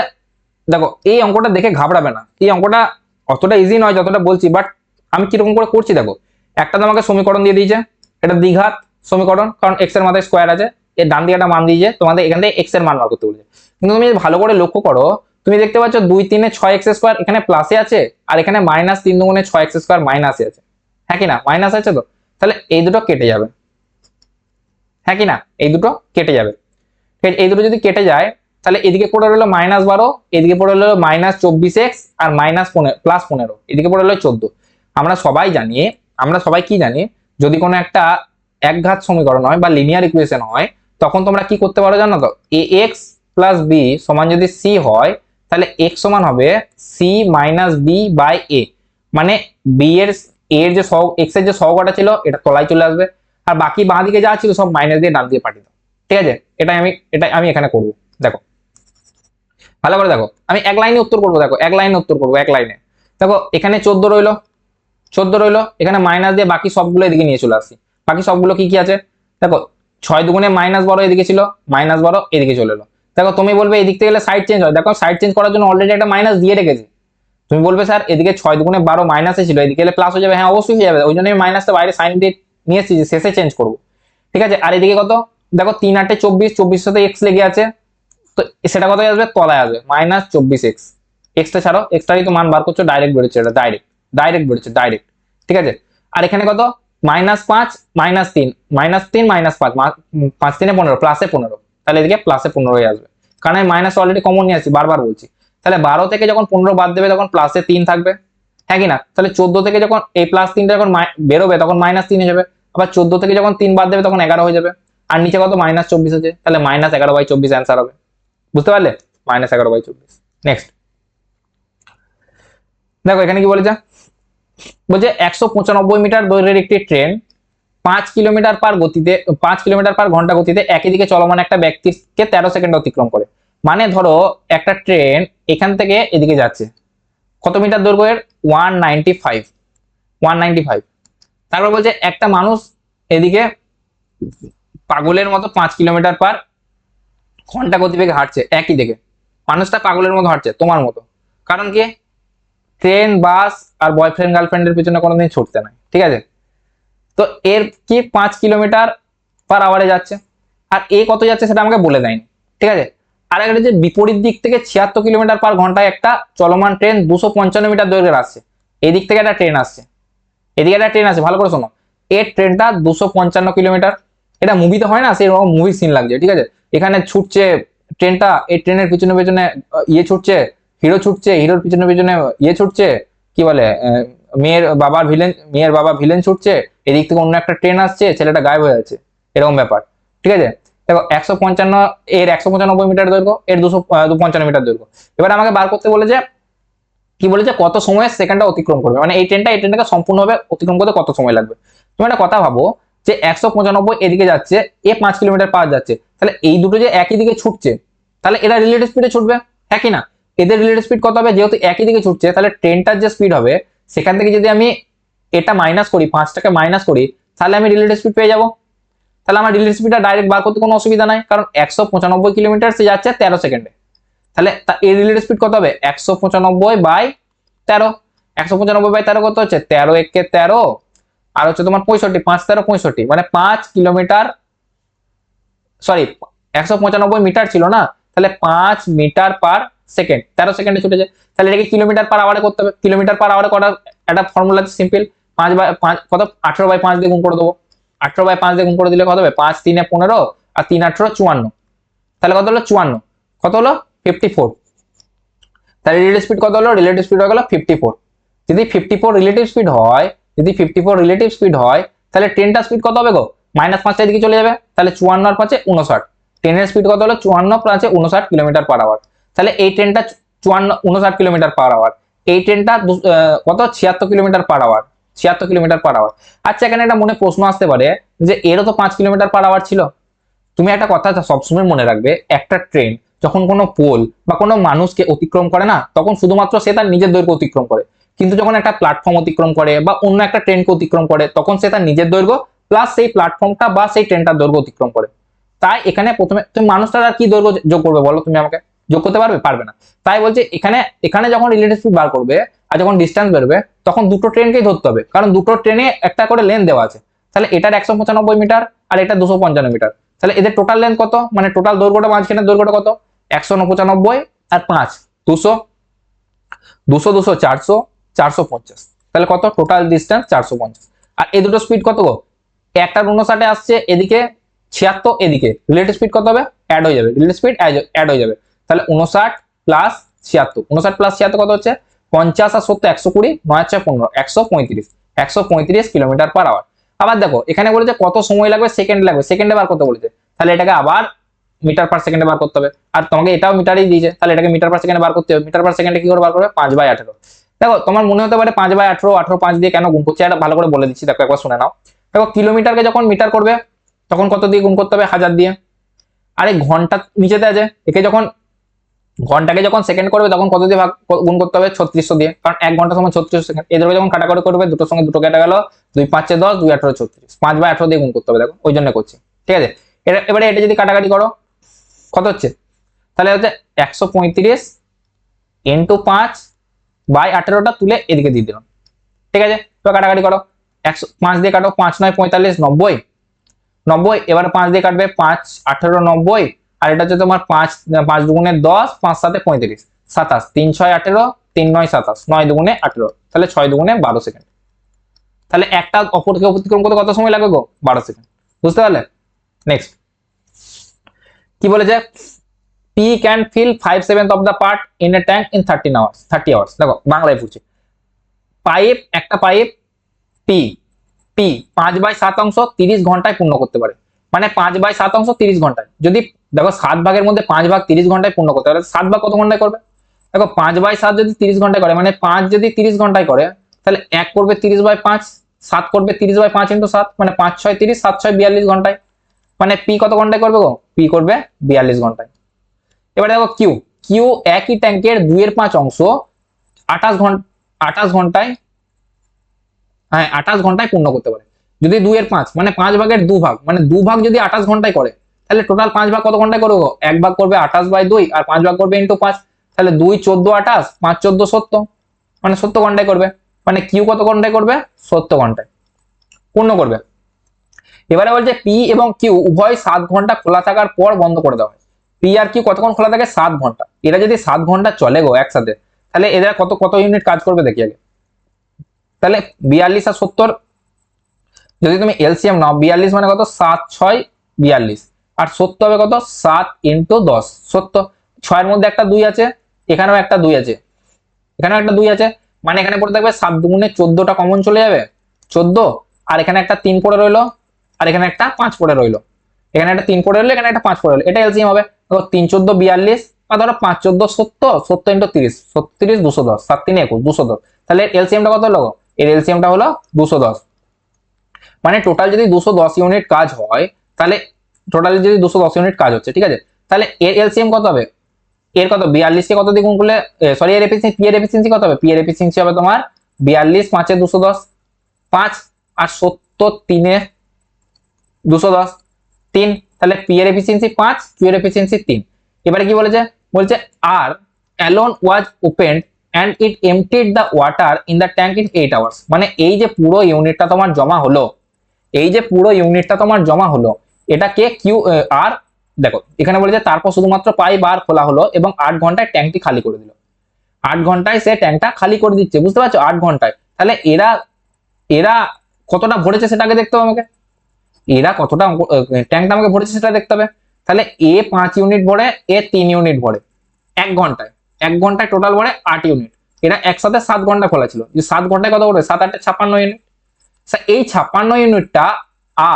দেখো এই অঙ্কটা দেখে ঘাবড়াবে না, এই অঙ্কটা অতটা ইজি নয় যতটা বলছি, বাট আমি কিরকম করে করছি দেখো, একটা তোমাকে সমীকরণ দিয়ে দিয়েছে, এটা দ্বিঘাত সমীকরণ, কারণ এক্স এর মাথায় স্কোয়ার আছে, এর ডান দিকে একটা মান দিয়েছে, তোমাদের এখান থেকে এক্স এর মান বার করতে বলেছে। কিন্তু তুমি ভালো করে লক্ষ্য করো, তুমি দেখতে পাচ্ছ 2 3 6x স্কোয়ার এখানে প্লাসে আছে, আর এখানে -3 দুগুণে 6x স্কোয়ার মাইনাসে আছে, হ্যাঁ কি না, মাইনাস আছে তো, তাহলে এই দুটো কেটে যাবে, হ্যাঁ কি না, এই দুটো কেটে যাবে, এই দুটো যদি কেটে যায় তাহলে এদিকে পড়ে রইলো -12, এদিকে পড়ে রইলো -24x, আর +15, এদিকে পড়ে রইলো 14। আমরা সবাই কি জানি, যদি কোনো একটা একঘাত সমীকরণ হয় বা লিনিয়ার ইকুয়েশন হয়, তখন তোমরা কি করতে পারো জানো তো, ax প্লাস বি সমান যদি c হয়, তাহলে x সমান হবে c minus B by a, মানে b এর যে x এর যে সহগটা ছিল এটা তলায় চলে আসবে, আর বাকি বাঁ দিকে যা ছিল সব মাইনাস দিয়ে ডান দিকে পাঠিয়ে দাও, ঠিক আছে। এটাই আমি এখানে করবো, দেখো ভালো করে দেখো, আমি এক লাইনে উত্তর করবো, দেখো এক লাইনে উত্তর করবো, এক লাইনে দেখো এখানে 14 রইলো, এখানে মাইনাস দিয়ে বাকি সবগুলো এদিকে নিয়ে চলে আসি, বাকি সবগুলো কি কি আছে দেখো, 6 দুগুণে -12 এদিকে ছিল, -12 এদিকে চলে এলো। দেখো তুমি বলবে এদিক থেকে গেলে সাইড চেঞ্জ হয়, দেখো সাইড চেঞ্জ করার জন্য অলরেডি একটা মাইনাস দিয়ে রেখেছি, তুমি বলবে স্যার এদিকে 6 দুগুণে 12 মাইনাসে ছিল, এদিকে এলে প্লাস হয়ে যাবে, হ্যাঁ অবশ্যই হয়ে যাবে, ওই জন্য আমি মাইনাসটা বাইরে সাইন দিয়ে নিয়ে এসেছি, শেষে চেঞ্জ করবো, ঠিক আছে। আর এদিকে কত, দেখো 3 8 24, 24 সাথে এক্স লেগে আছে, তো সেটা কত আসবে, তলায় আসবে -24x, এক্সটা ছাড়ো, এক্সটারই তো মান বার করছো, ডাইরেক্ট বেরোচ্ছে, এটা ডাইরেক্ট বেরোচ্ছে, ডাইরেক্ট, ঠিক আছে। আর এখানে কত -5 -3 -3 -5 5 3 15 প্লাসে 15, তাহলে এদিকে প্লাসে 15 হয়ে আসবে, কারণ আমি মাইনাস অলরেডি কমন নিয়ে আসছি, বারবার বলছি। তাহলে 12 থেকে যখন 15 বাদ দেবে তখন প্লাসে 3 থাকবে, হ্যাঁ কি না, তাহলে 14 থেকে যখন এই +3টা যখন বেরোবে তখন -3 হয়ে যাবে, আবার 14 থেকে যখন 3 বাদ দেবে তখন 11 হয়ে যাবে, আর নিচে কত -24 আছে, তাহলে -11/24 অ্যান্সার হবে, বুঝতে পারলে, -11/24। নেক্সট দেখো এখানে কি বলেছে, বলছে 195 মিটার দৈর্ঘ্যের একটি ট্রেন 5 কিলোমিটার পার ঘন্টা গতিতে একই দিকে চলমান একটা ব্যক্তিকে 13 সেকেন্ড অতিক্রম করে, মানে ধরো একটা ট্রেন এখান থেকে এদিকে যাচ্ছে, কত মিটার দৈর্ঘ্যের 195, তারপর বলছে একটা মানুষ এদিকে পাগলের মতো 5 কিলোমিটার পার ঘন্টা গতিবেগে হাঁটছে একই দিকে, মানুষটা পাগলের মতো হাঁটছে তোমার মতো। কারণ কি, ট্রেন বাস আর বয়ফ্রেন্ড গার্লফ্রেন্ডের পিছনে কোনোদিন ছুটতে নাই, ঠিক আছে। তো এর কি 5 কিলোমিটার/আওয়ারে যাচ্ছে, আর এ কত যাচ্ছে সেটা আমাকে বলে দেয়নি, ঠিক আছে। আর একটা যে বিপরীত দিক থেকে 76 কিলোমিটার/ঘন্টায় একটা চলমান ট্রেন 255 মিটার দৈর্ঘ্যের আসছে, এদিক থেকে একটা ট্রেন আসছে, এদিকে একটা ট্রেন আছে, ভালো করে শোনো। এর ট্রেনটা 255 কিলোমিটার। এটা মুভিতে হয় না, সেই রকম মুভি সিন লাগছে, ঠিক আছে। এখানে ছুটছে ট্রেনটা, এই ট্রেনের পিছনে পিছনে ইয়ে ছুটছে, হিরো ছুটছে, হিরোর পিছনে পিছনে ইয়ে ছুটছে, কি বলে, মেয়ের বাবা ভিলেন ছুটছে, এদিক থেকে অন্য একটা ট্রেন আসছে, ছেলেটা গায়েব হয়ে যাচ্ছে, এরকম ব্যাপার, ঠিক আছে। দেখো 155, এর 195 মিটার দৈর্ঘ্য, এর 255 মিটার দৈর্ঘ্য। এবার আমাকে বার করতে বলে যে কি বলেছে, কত সময়ে সেকেন্ডটা অতিক্রম করবে, মানে এই ট্রেনটাকে সম্পূর্ণভাবে অতিক্রম করতে কত সময় লাগবে। তুমি একটা কথা ভাবো যে 195 এদিকে যাচ্ছে, এ 5 কিলোমিটার/আওয়ার যাচ্ছে, তাহলে এই দুটো যে একই দিকে ছুটছে, তাহলে এরা রিলেটিভ স্পিডে ছুটবে, হ্যাঁ কি না। এদের রিলেটিভ স্পিড কত হবে, যেহেতু একই দিকে ছুটছে, তাহলে ট্রেনটার যে স্পিড হবে সেখান থেকে যদি আমি এটা মাইনাস করি, 5টাকে মাইনাস করি, তাহলে আমি রিলেটিভ স্পিড পেয়ে যাবো। তাহলে আমার রিলেটিভ স্পিডটা ডাইরেক্ট বার করতে কোনো অসুবিধা নাই, কারণ 195 কিলোমিটার সে যাচ্ছে 13 সেকেন্ডে। তাহলে এর রিলেটিভ স্পিড কত হবে, 195/13। 195/13 কত হচ্ছে, 13 × 1 = 13, আর হচ্ছে তোমার 65, 5×13 = 65, মানে 5 কিলোমিটার, সরি 195 মিটার ছিল না, তাহলে 5 মিটার/সেকেন্ড, 13 সেকেন্ডে ছুটে যায়। তাহলে এটাকে কিলোমিটার/আওয়ারে করতে হবে। কিলোমিটার/আওয়ারে করার একটা ফর্মুলা সিম্পল, 5/5 কত, 18/5 দিয়ে গুণ করে দেবো। 18/5 দিয়ে গুণ করে দিলে কত হবে, 5 × 3 = 15, আর 3 × 8 = 54, তাহলে কত হলো 54, কত হলো 54। তাহলে রিলেটিভ স্পিড কত হলো, রিলেটিভ স্পিড হয়ে গেল 54। যদি 54 রিলেটিভ স্পিড হয়, যদি 54 রিলেটিভ স্পিড হয়, তাহলে ট্রেনটার স্পিড কত হবে গো, -5 দিকে চলে যাবে, তাহলে 54 আর 5 = 59। ট্রেনের স্পিড কত হলো, 54 + 5 = 59 কিলোমিটার/আওয়ার। তাহলে এই ট্রেনটা 59 কিলোমিটার/আওয়ার, এই ট্রেনটা কত, 76 কিলোমিটার/আওয়ার, 76 কিলোমিটার/আওয়ার। আচ্ছা, এখানে একটা মনে প্রশ্ন আসতে পারে যে এরও তো 5 কিলোমিটার/আওয়ার ছিল। তুমি একটা কথা সবসময় মনে রাখবে, একটা ট্রেন যখন কোনো পোল বা কোনো মানুষকে অতিক্রম করে না, তখন শুধুমাত্র সে তার নিজের দৈর্ঘ্য অতিক্রম করে, কিন্তু যখন একটা প্ল্যাটফর্ম অতিক্রম করে বা অন্য একটা ট্রেনকে অতিক্রম করে, তখন সে তার নিজের দৈর্ঘ্য প্লাস সেই প্ল্যাটফর্মটা বা সেই ট্রেনটার দৈর্ঘ্য অতিক্রম করে। তাই এখানে প্রথমে তুমি মানুষটার আর কি দৈর্ঘ্য যোগ করবে বলো, তুমি আমাকে যোগ করতে পারবে, পারবে না। তাই বলছে এখানে এখানে যখন রিলেটিভ স্পিড বার করবে আর যখন ডিস্টেন্স বেরোবে, তখন দুটো ট্রেনকেই ধরতে হবে, কারণ দুটো ট্রেনে একটা করে লেন দেওয়া আছে। তাহলে এটার 195 মিটার আর এটা 255 মিটার, তাহলে এদের টোটাল লেন্থ কত, মানে টোটাল দৈর্ঘ্যটা, মাঝখানের দৈর্ঘ্যটা কত, 195 আর 5 200, 200 200 400, 450, তাহলে কত টোটাল ডিস্টেন্স 450। আর এই দুটো স্পিড কত গো, একটা 59 আসছে, এদিকে 76, এদিকে রিলেটিভ স্পিড কত হবে, অ্যাড হয়ে যাবে, রিলেটিভ স্পিড অ্যাড হয়ে যাবে। তাহলে 59 + 76, 59 + 76 কত হচ্ছে, 50 আর 70 120, 9 × 4 = 15, 135, 135 কিলোমিটার/আওয়ার। আবার দেখো এখানে বলেছে কত সময় লাগবে, সেকেন্ড লাগবে, সেকেন্ডে বার করতে বলেছে, তাহলে এটাকে আবার মিটার/সেকেন্ডে বার করতে হবে। আর তোমাকে এটাও মিটারেই দিয়েছে, তাহলে এটাকে মিটার/সেকেন্ডে বার করতে হবে। মিটার/সেকেন্ডে কি করে বার করবে, 5/18। দেখো তোমার মনে হতে পারে 5/18, 18 5 দিয়ে কেন গুণ করছে, এটা ভালো করে বলে দিচ্ছি, দেখো একবার শুনে নাও। দেখো কিলোমিটারকে যখন মিটার করবে তখন কত দিয়ে গুণ করতে হবে, 1000 দিয়ে। আরে ঘন্টা নিচেতে আছে, একে যখন ঘন্টাকে যখন সেকেন্ড করবে তখন কত দিয়ে গুণ করতে হবে, 3600 দিয়ে, কারণ 1 ঘন্টা সমান 3600 সেকেন্ড। এদেরকে যখন কাটাকাটি করবে, দুটোর সঙ্গে দুটো কেটে গেল, 2 × 5 = 10, 2 × 8 = 36, 5/18 দিয়ে গুণ করতে হবে, দেখো ওই জন্য করছি, ঠিক আছে। এবারে এটা যদি কাটাকাটি করো কত হচ্ছে, তাহলে হচ্ছে 135 × 5/18টা তুলে এদিকে দিয়ে দিলাম, ঠিক আছে। তো কাটাকাটি করো, 5 দিয়ে কাটো, 5 9 45, 90, 90, এবার 5 দিয়ে কাটবে, 5 18 90, আর এটা হচ্ছে তোমার 5 5 দুগুণে 10, 5 7 35, 27, 3 6 18, 3 9 27, 9 দুগুণে 18, তাহলে 6 দুগুণে 12 সেকেন্ড। তাহলে একটা অপরকে অতিক্রম করতে কত সময় লাগবে গো, 12 সেকেন্ড, বুঝতে পারলে। নেক্সট কি বলেছে, P can fill 5/7 of the part in a tank in 30 hours, 30 hours। দেখো বাংলায় পড়ছি, একটা পাইপ পি পি 5/7 30 ঘন্টায় পূর্ণ করতে পারে, মানে 5/7 30 ঘন্টায়। যদি দেখো 7 ভাগের মধ্যে 5 ভাগ 30 ঘন্টায় পূর্ণ করতে পারে, 7 ভাগ কত ঘন্টায় করবে, দেখো 5/7 যদি 30 ঘন্টায় করে, মানে 5 যদি 30 ঘন্টায় করে, তাহলে 1 করবে 30/5, 7 করবে 30/5 × 7, মানে 5 6 30, 7 6 42 ঘন্টায়, মানে পি কত ঘন্টায় করবে গো, পি করবে 42 ঘন্টায়। এবার দেখো কিউ, কিউ একই ট্যাঙ্কের 2/5 অংশ 28 ঘন্টায়, হ্যাঁ 28 ঘন্টায় পূর্ণ করতে পারে। যদি 2/5 মানে 5 ভাগের 2 ভাগ, মানে 2 ভাগ যদি 28 ঘন্টায় করে, তাহলে টোটাল 5 ভাগ কত ঘন্টায় করবো? 1 ভাগ করবে 28/2 আর 5 ভাগ করবে ইন্টু 5, তাহলে 2 14 28, 5 14 70, মানে 70 ঘন্টায় করবে। মানে কিউ কত ঘন্টায় করবে? 70 ঘন্টায় পূর্ণ করবে। এবারে বলছে পি এবং কিউ উভয় 7 ঘন্টা খোলা থাকার পর বন্ধ করে দেওয়া হয়। পি আর কিউ কতক্ষণ খোলা থাকে? 7 ঘন্টা। এরা যদি 7 ঘন্টা চলে গো একসাথে, তাহলে এরা কত কত ইউনিট কাজ করবে দেখি আগে। তাহলে 42 আর 70 যদি তুমি এলসিএম নাও, 42 মানে কত? 7 6 42, আর 70 হবে কত? 7 ইন্টু 10 70। 6 এর মধ্যে একটা 2 আছে, এখানেও একটা 2 আছে, এখানেও একটা 2 আছে, মানে এখানে পড়ে থাকবে 7 দুগুণে 14টা কমন চলে যাবে 14, আর এখানে একটা 3 পড়ে রইলো, আর এখানে একটা 5 পড়ে রইলো, এখানে একটা 3 পড়ে রইলো, এখানে একটা 5 পড়ে রইলো, এটা এলসিএম হবে। ধরো 3 14 42, আর ধরো 5 14 70, 70 ইন্টু 30 36 210, 7 3 21 210, তাহলে এলসিএমটা কত হলো? এর এলসিএমটা হলো 210। মানে টোটাল যদি 210 ইউনিট কাজ হয়, তাহলে টোটাল যদি 210 ইউনিট কাজ হচ্ছে, ঠিক আছে, তাহলে এর এলসিএম কত হবে? এর কত? 42 কে কত দিয়ে গুণ করলে, সরি এর এফিসিয়েন্সি, পি এর এফিসিয়েন্সি কত হবে? পি এর এফিসিয়েন্সি হবে তোমার 42 5 এ 210, 5 আর 70 3 এ 210 3, তাহলে পি এর এফিসিয়েন্সি 5, কিউ এর এফিসিয়েন্সি 3। এবারে কি বলেছে? বলছে আর alone was opened and it emptied the water in the tank in 8 hours। মানে এই যে পুরো ইউনিটটা তোমার জমা হলো, এই যে পুরো ইউনিটটা তোমার জমা হলো, এটাকে কিউ আর দেখো এখানে বলেছে তারপর শুধুমাত্র পাইপ আর খোলা হলো এবং 8 ঘন্টায় ট্যাঙ্কটি খালি করে দিল। 8 ঘন্টায় সে ট্যাঙ্কটা খালি করে দিচ্ছে, বুঝতে পারছো? 8 ঘন্টায়। তাহলে এরা এরা কতটা ভরেছে সেটাকে দেখতে হবে আমাকে, এরা কতটা ট্যাঙ্কটা আমাকে ভরেছে সেটা দেখতে হবে। তাহলে এ 5 ইউনিট ভরে, এ 3 ইউনিট ভরে 1 ঘন্টায়, 1 ঘন্টায় টোটাল ভরে 8 ইউনিট। এরা একসাথে 7 ঘন্টা খোলা ছিল, 7 ঘন্টায় কত করে? 7 8 56 ইউনিট। এই 56 ইউনিটটা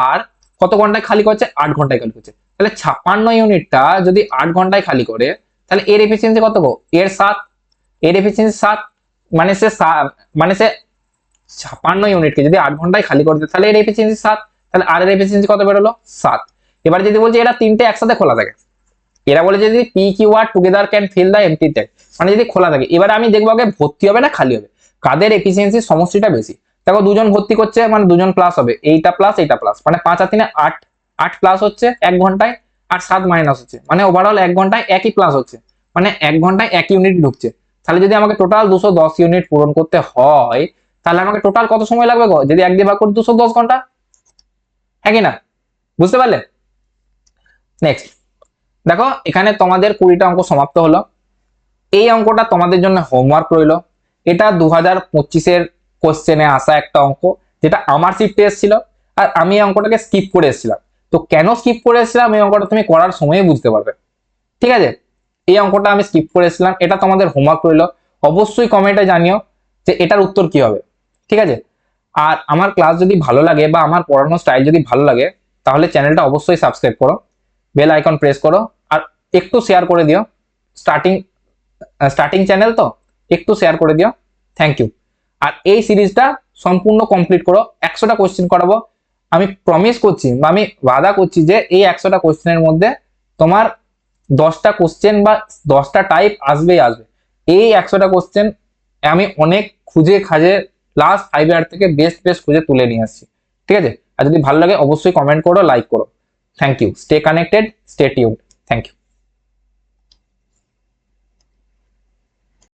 আর কত ঘন্টায় খালি করছে? 8 ঘন্টায় খালি করছে। তাহলে 56 ইউনিটটা যদি 8 ঘন্টায় খালি করে, তাহলে এর এফিসিয়েন্সি কত গো? এর 7, এর এফিসিয়েন্সি 7, মানে সে 56 ইউনিটকে যদি 8 ঘন্টায় খালি করে দেয়, তাহলে এর এফিসিয়েন্সি 7, তাহলে আর এর এফিসিয়েন্সি কত বেরোলো? 7। এবার যদি বলছি এরা তিনটে একসাথে খোলা থাকে, এরা বলে যদি পি কিউ আর together can fill the empty tank, মানে যদি খোলা থাকে, এবার আমি দেখবো আগে ভর্তি হবে না খালি হবে, কাদের এফিসিয়েন্সি সমষ্টিটা বেশি। দেখো দুজন ভর্তি করছে মানে দুজন প্লাস হবে, এইটা প্লাস এইটা প্লাস, মানে 5 আর 3 8, 8 প্লাস হচ্ছে 1 ঘন্টায়, আর 7 মাইনাস হচ্ছে, মানে ওভারঅল 1 ঘন্টায় একই প্লাস হচ্ছে, মানে 1 ঘন্টায় 1 ইউনিট ঢুকছে। তাহলে যদি আমাকে টোটাল 210 ইউনিট পূরণ করতে হয়, তাহলে আমাকে টোটাল কত সময় লাগবে গো? যদি 1 দিয়ে ভাগ করি 210 ঘন্টা, হ্যাঁ কি না? বুঝতে পারলে? নেক্সট দেখো এখানে তোমাদের 20টা অঙ্ক সমাপ্ত হলো। এই অঙ্কটা তোমাদের জন্য হোমওয়ার্ক রইলো। এটা 2025-এর কোশ্চেনে আসা একটা অঙ্ক, যেটা আমার শিফটে এসেছিল, আর আমি এই অঙ্কটাকে স্কিপ করে এসেছিলাম। তো কেন স্কিপ করে এসেছিলাম এই অঙ্কটা তুমি করার সময় বুঝতে পারবে, ঠিক আছে? এই অঙ্কটা আমি স্কিপ করে এসেছিলাম, এটা তোমাদের হোমওয়ার্ক রইলো। অবশ্যই কমেন্টে জানিও যে এটার উত্তর কি হবে, ঠিক আছে? আর আমার ক্লাস যদি ভালো লাগে বা আমার পড়ানোর স্টাইল যদি ভালো লাগে, তাহলে চ্যানেলটা অবশ্যই সাবস্ক্রাইব করো, বেল আইকন প্রেস করো, আর একটু শেয়ার করে দিও। স্টার্টিং চ্যানেল তো একটু শেয়ার করে দিও, থ্যাংক ইউ। আর এই সিরিজটা সম্পূর্ণ কমপ্লিট করো, 100টা কোশ্চেন করাবো। আমি প্রমিস করছি বা আমি ওয়াদা করছি যে এই 100টা কোশ্চেনের মধ্যে তোমার 10টা কোশ্চেন বা 10টা টাইপ আসবেই আসবে। এই 100টা কোশ্চেন আমি অনেক খুঁজে খাজে লাস্ট 5 ইয়ার থেকে বেস্ট বেস্ট খুঁজে তুলে নিয়ে আসছি, ঠিক আছে? আর যদি ভালো লাগে অবশ্যই কমেন্ট করো, লাইক করো। Thank you, stay connected, stay tuned, thank you.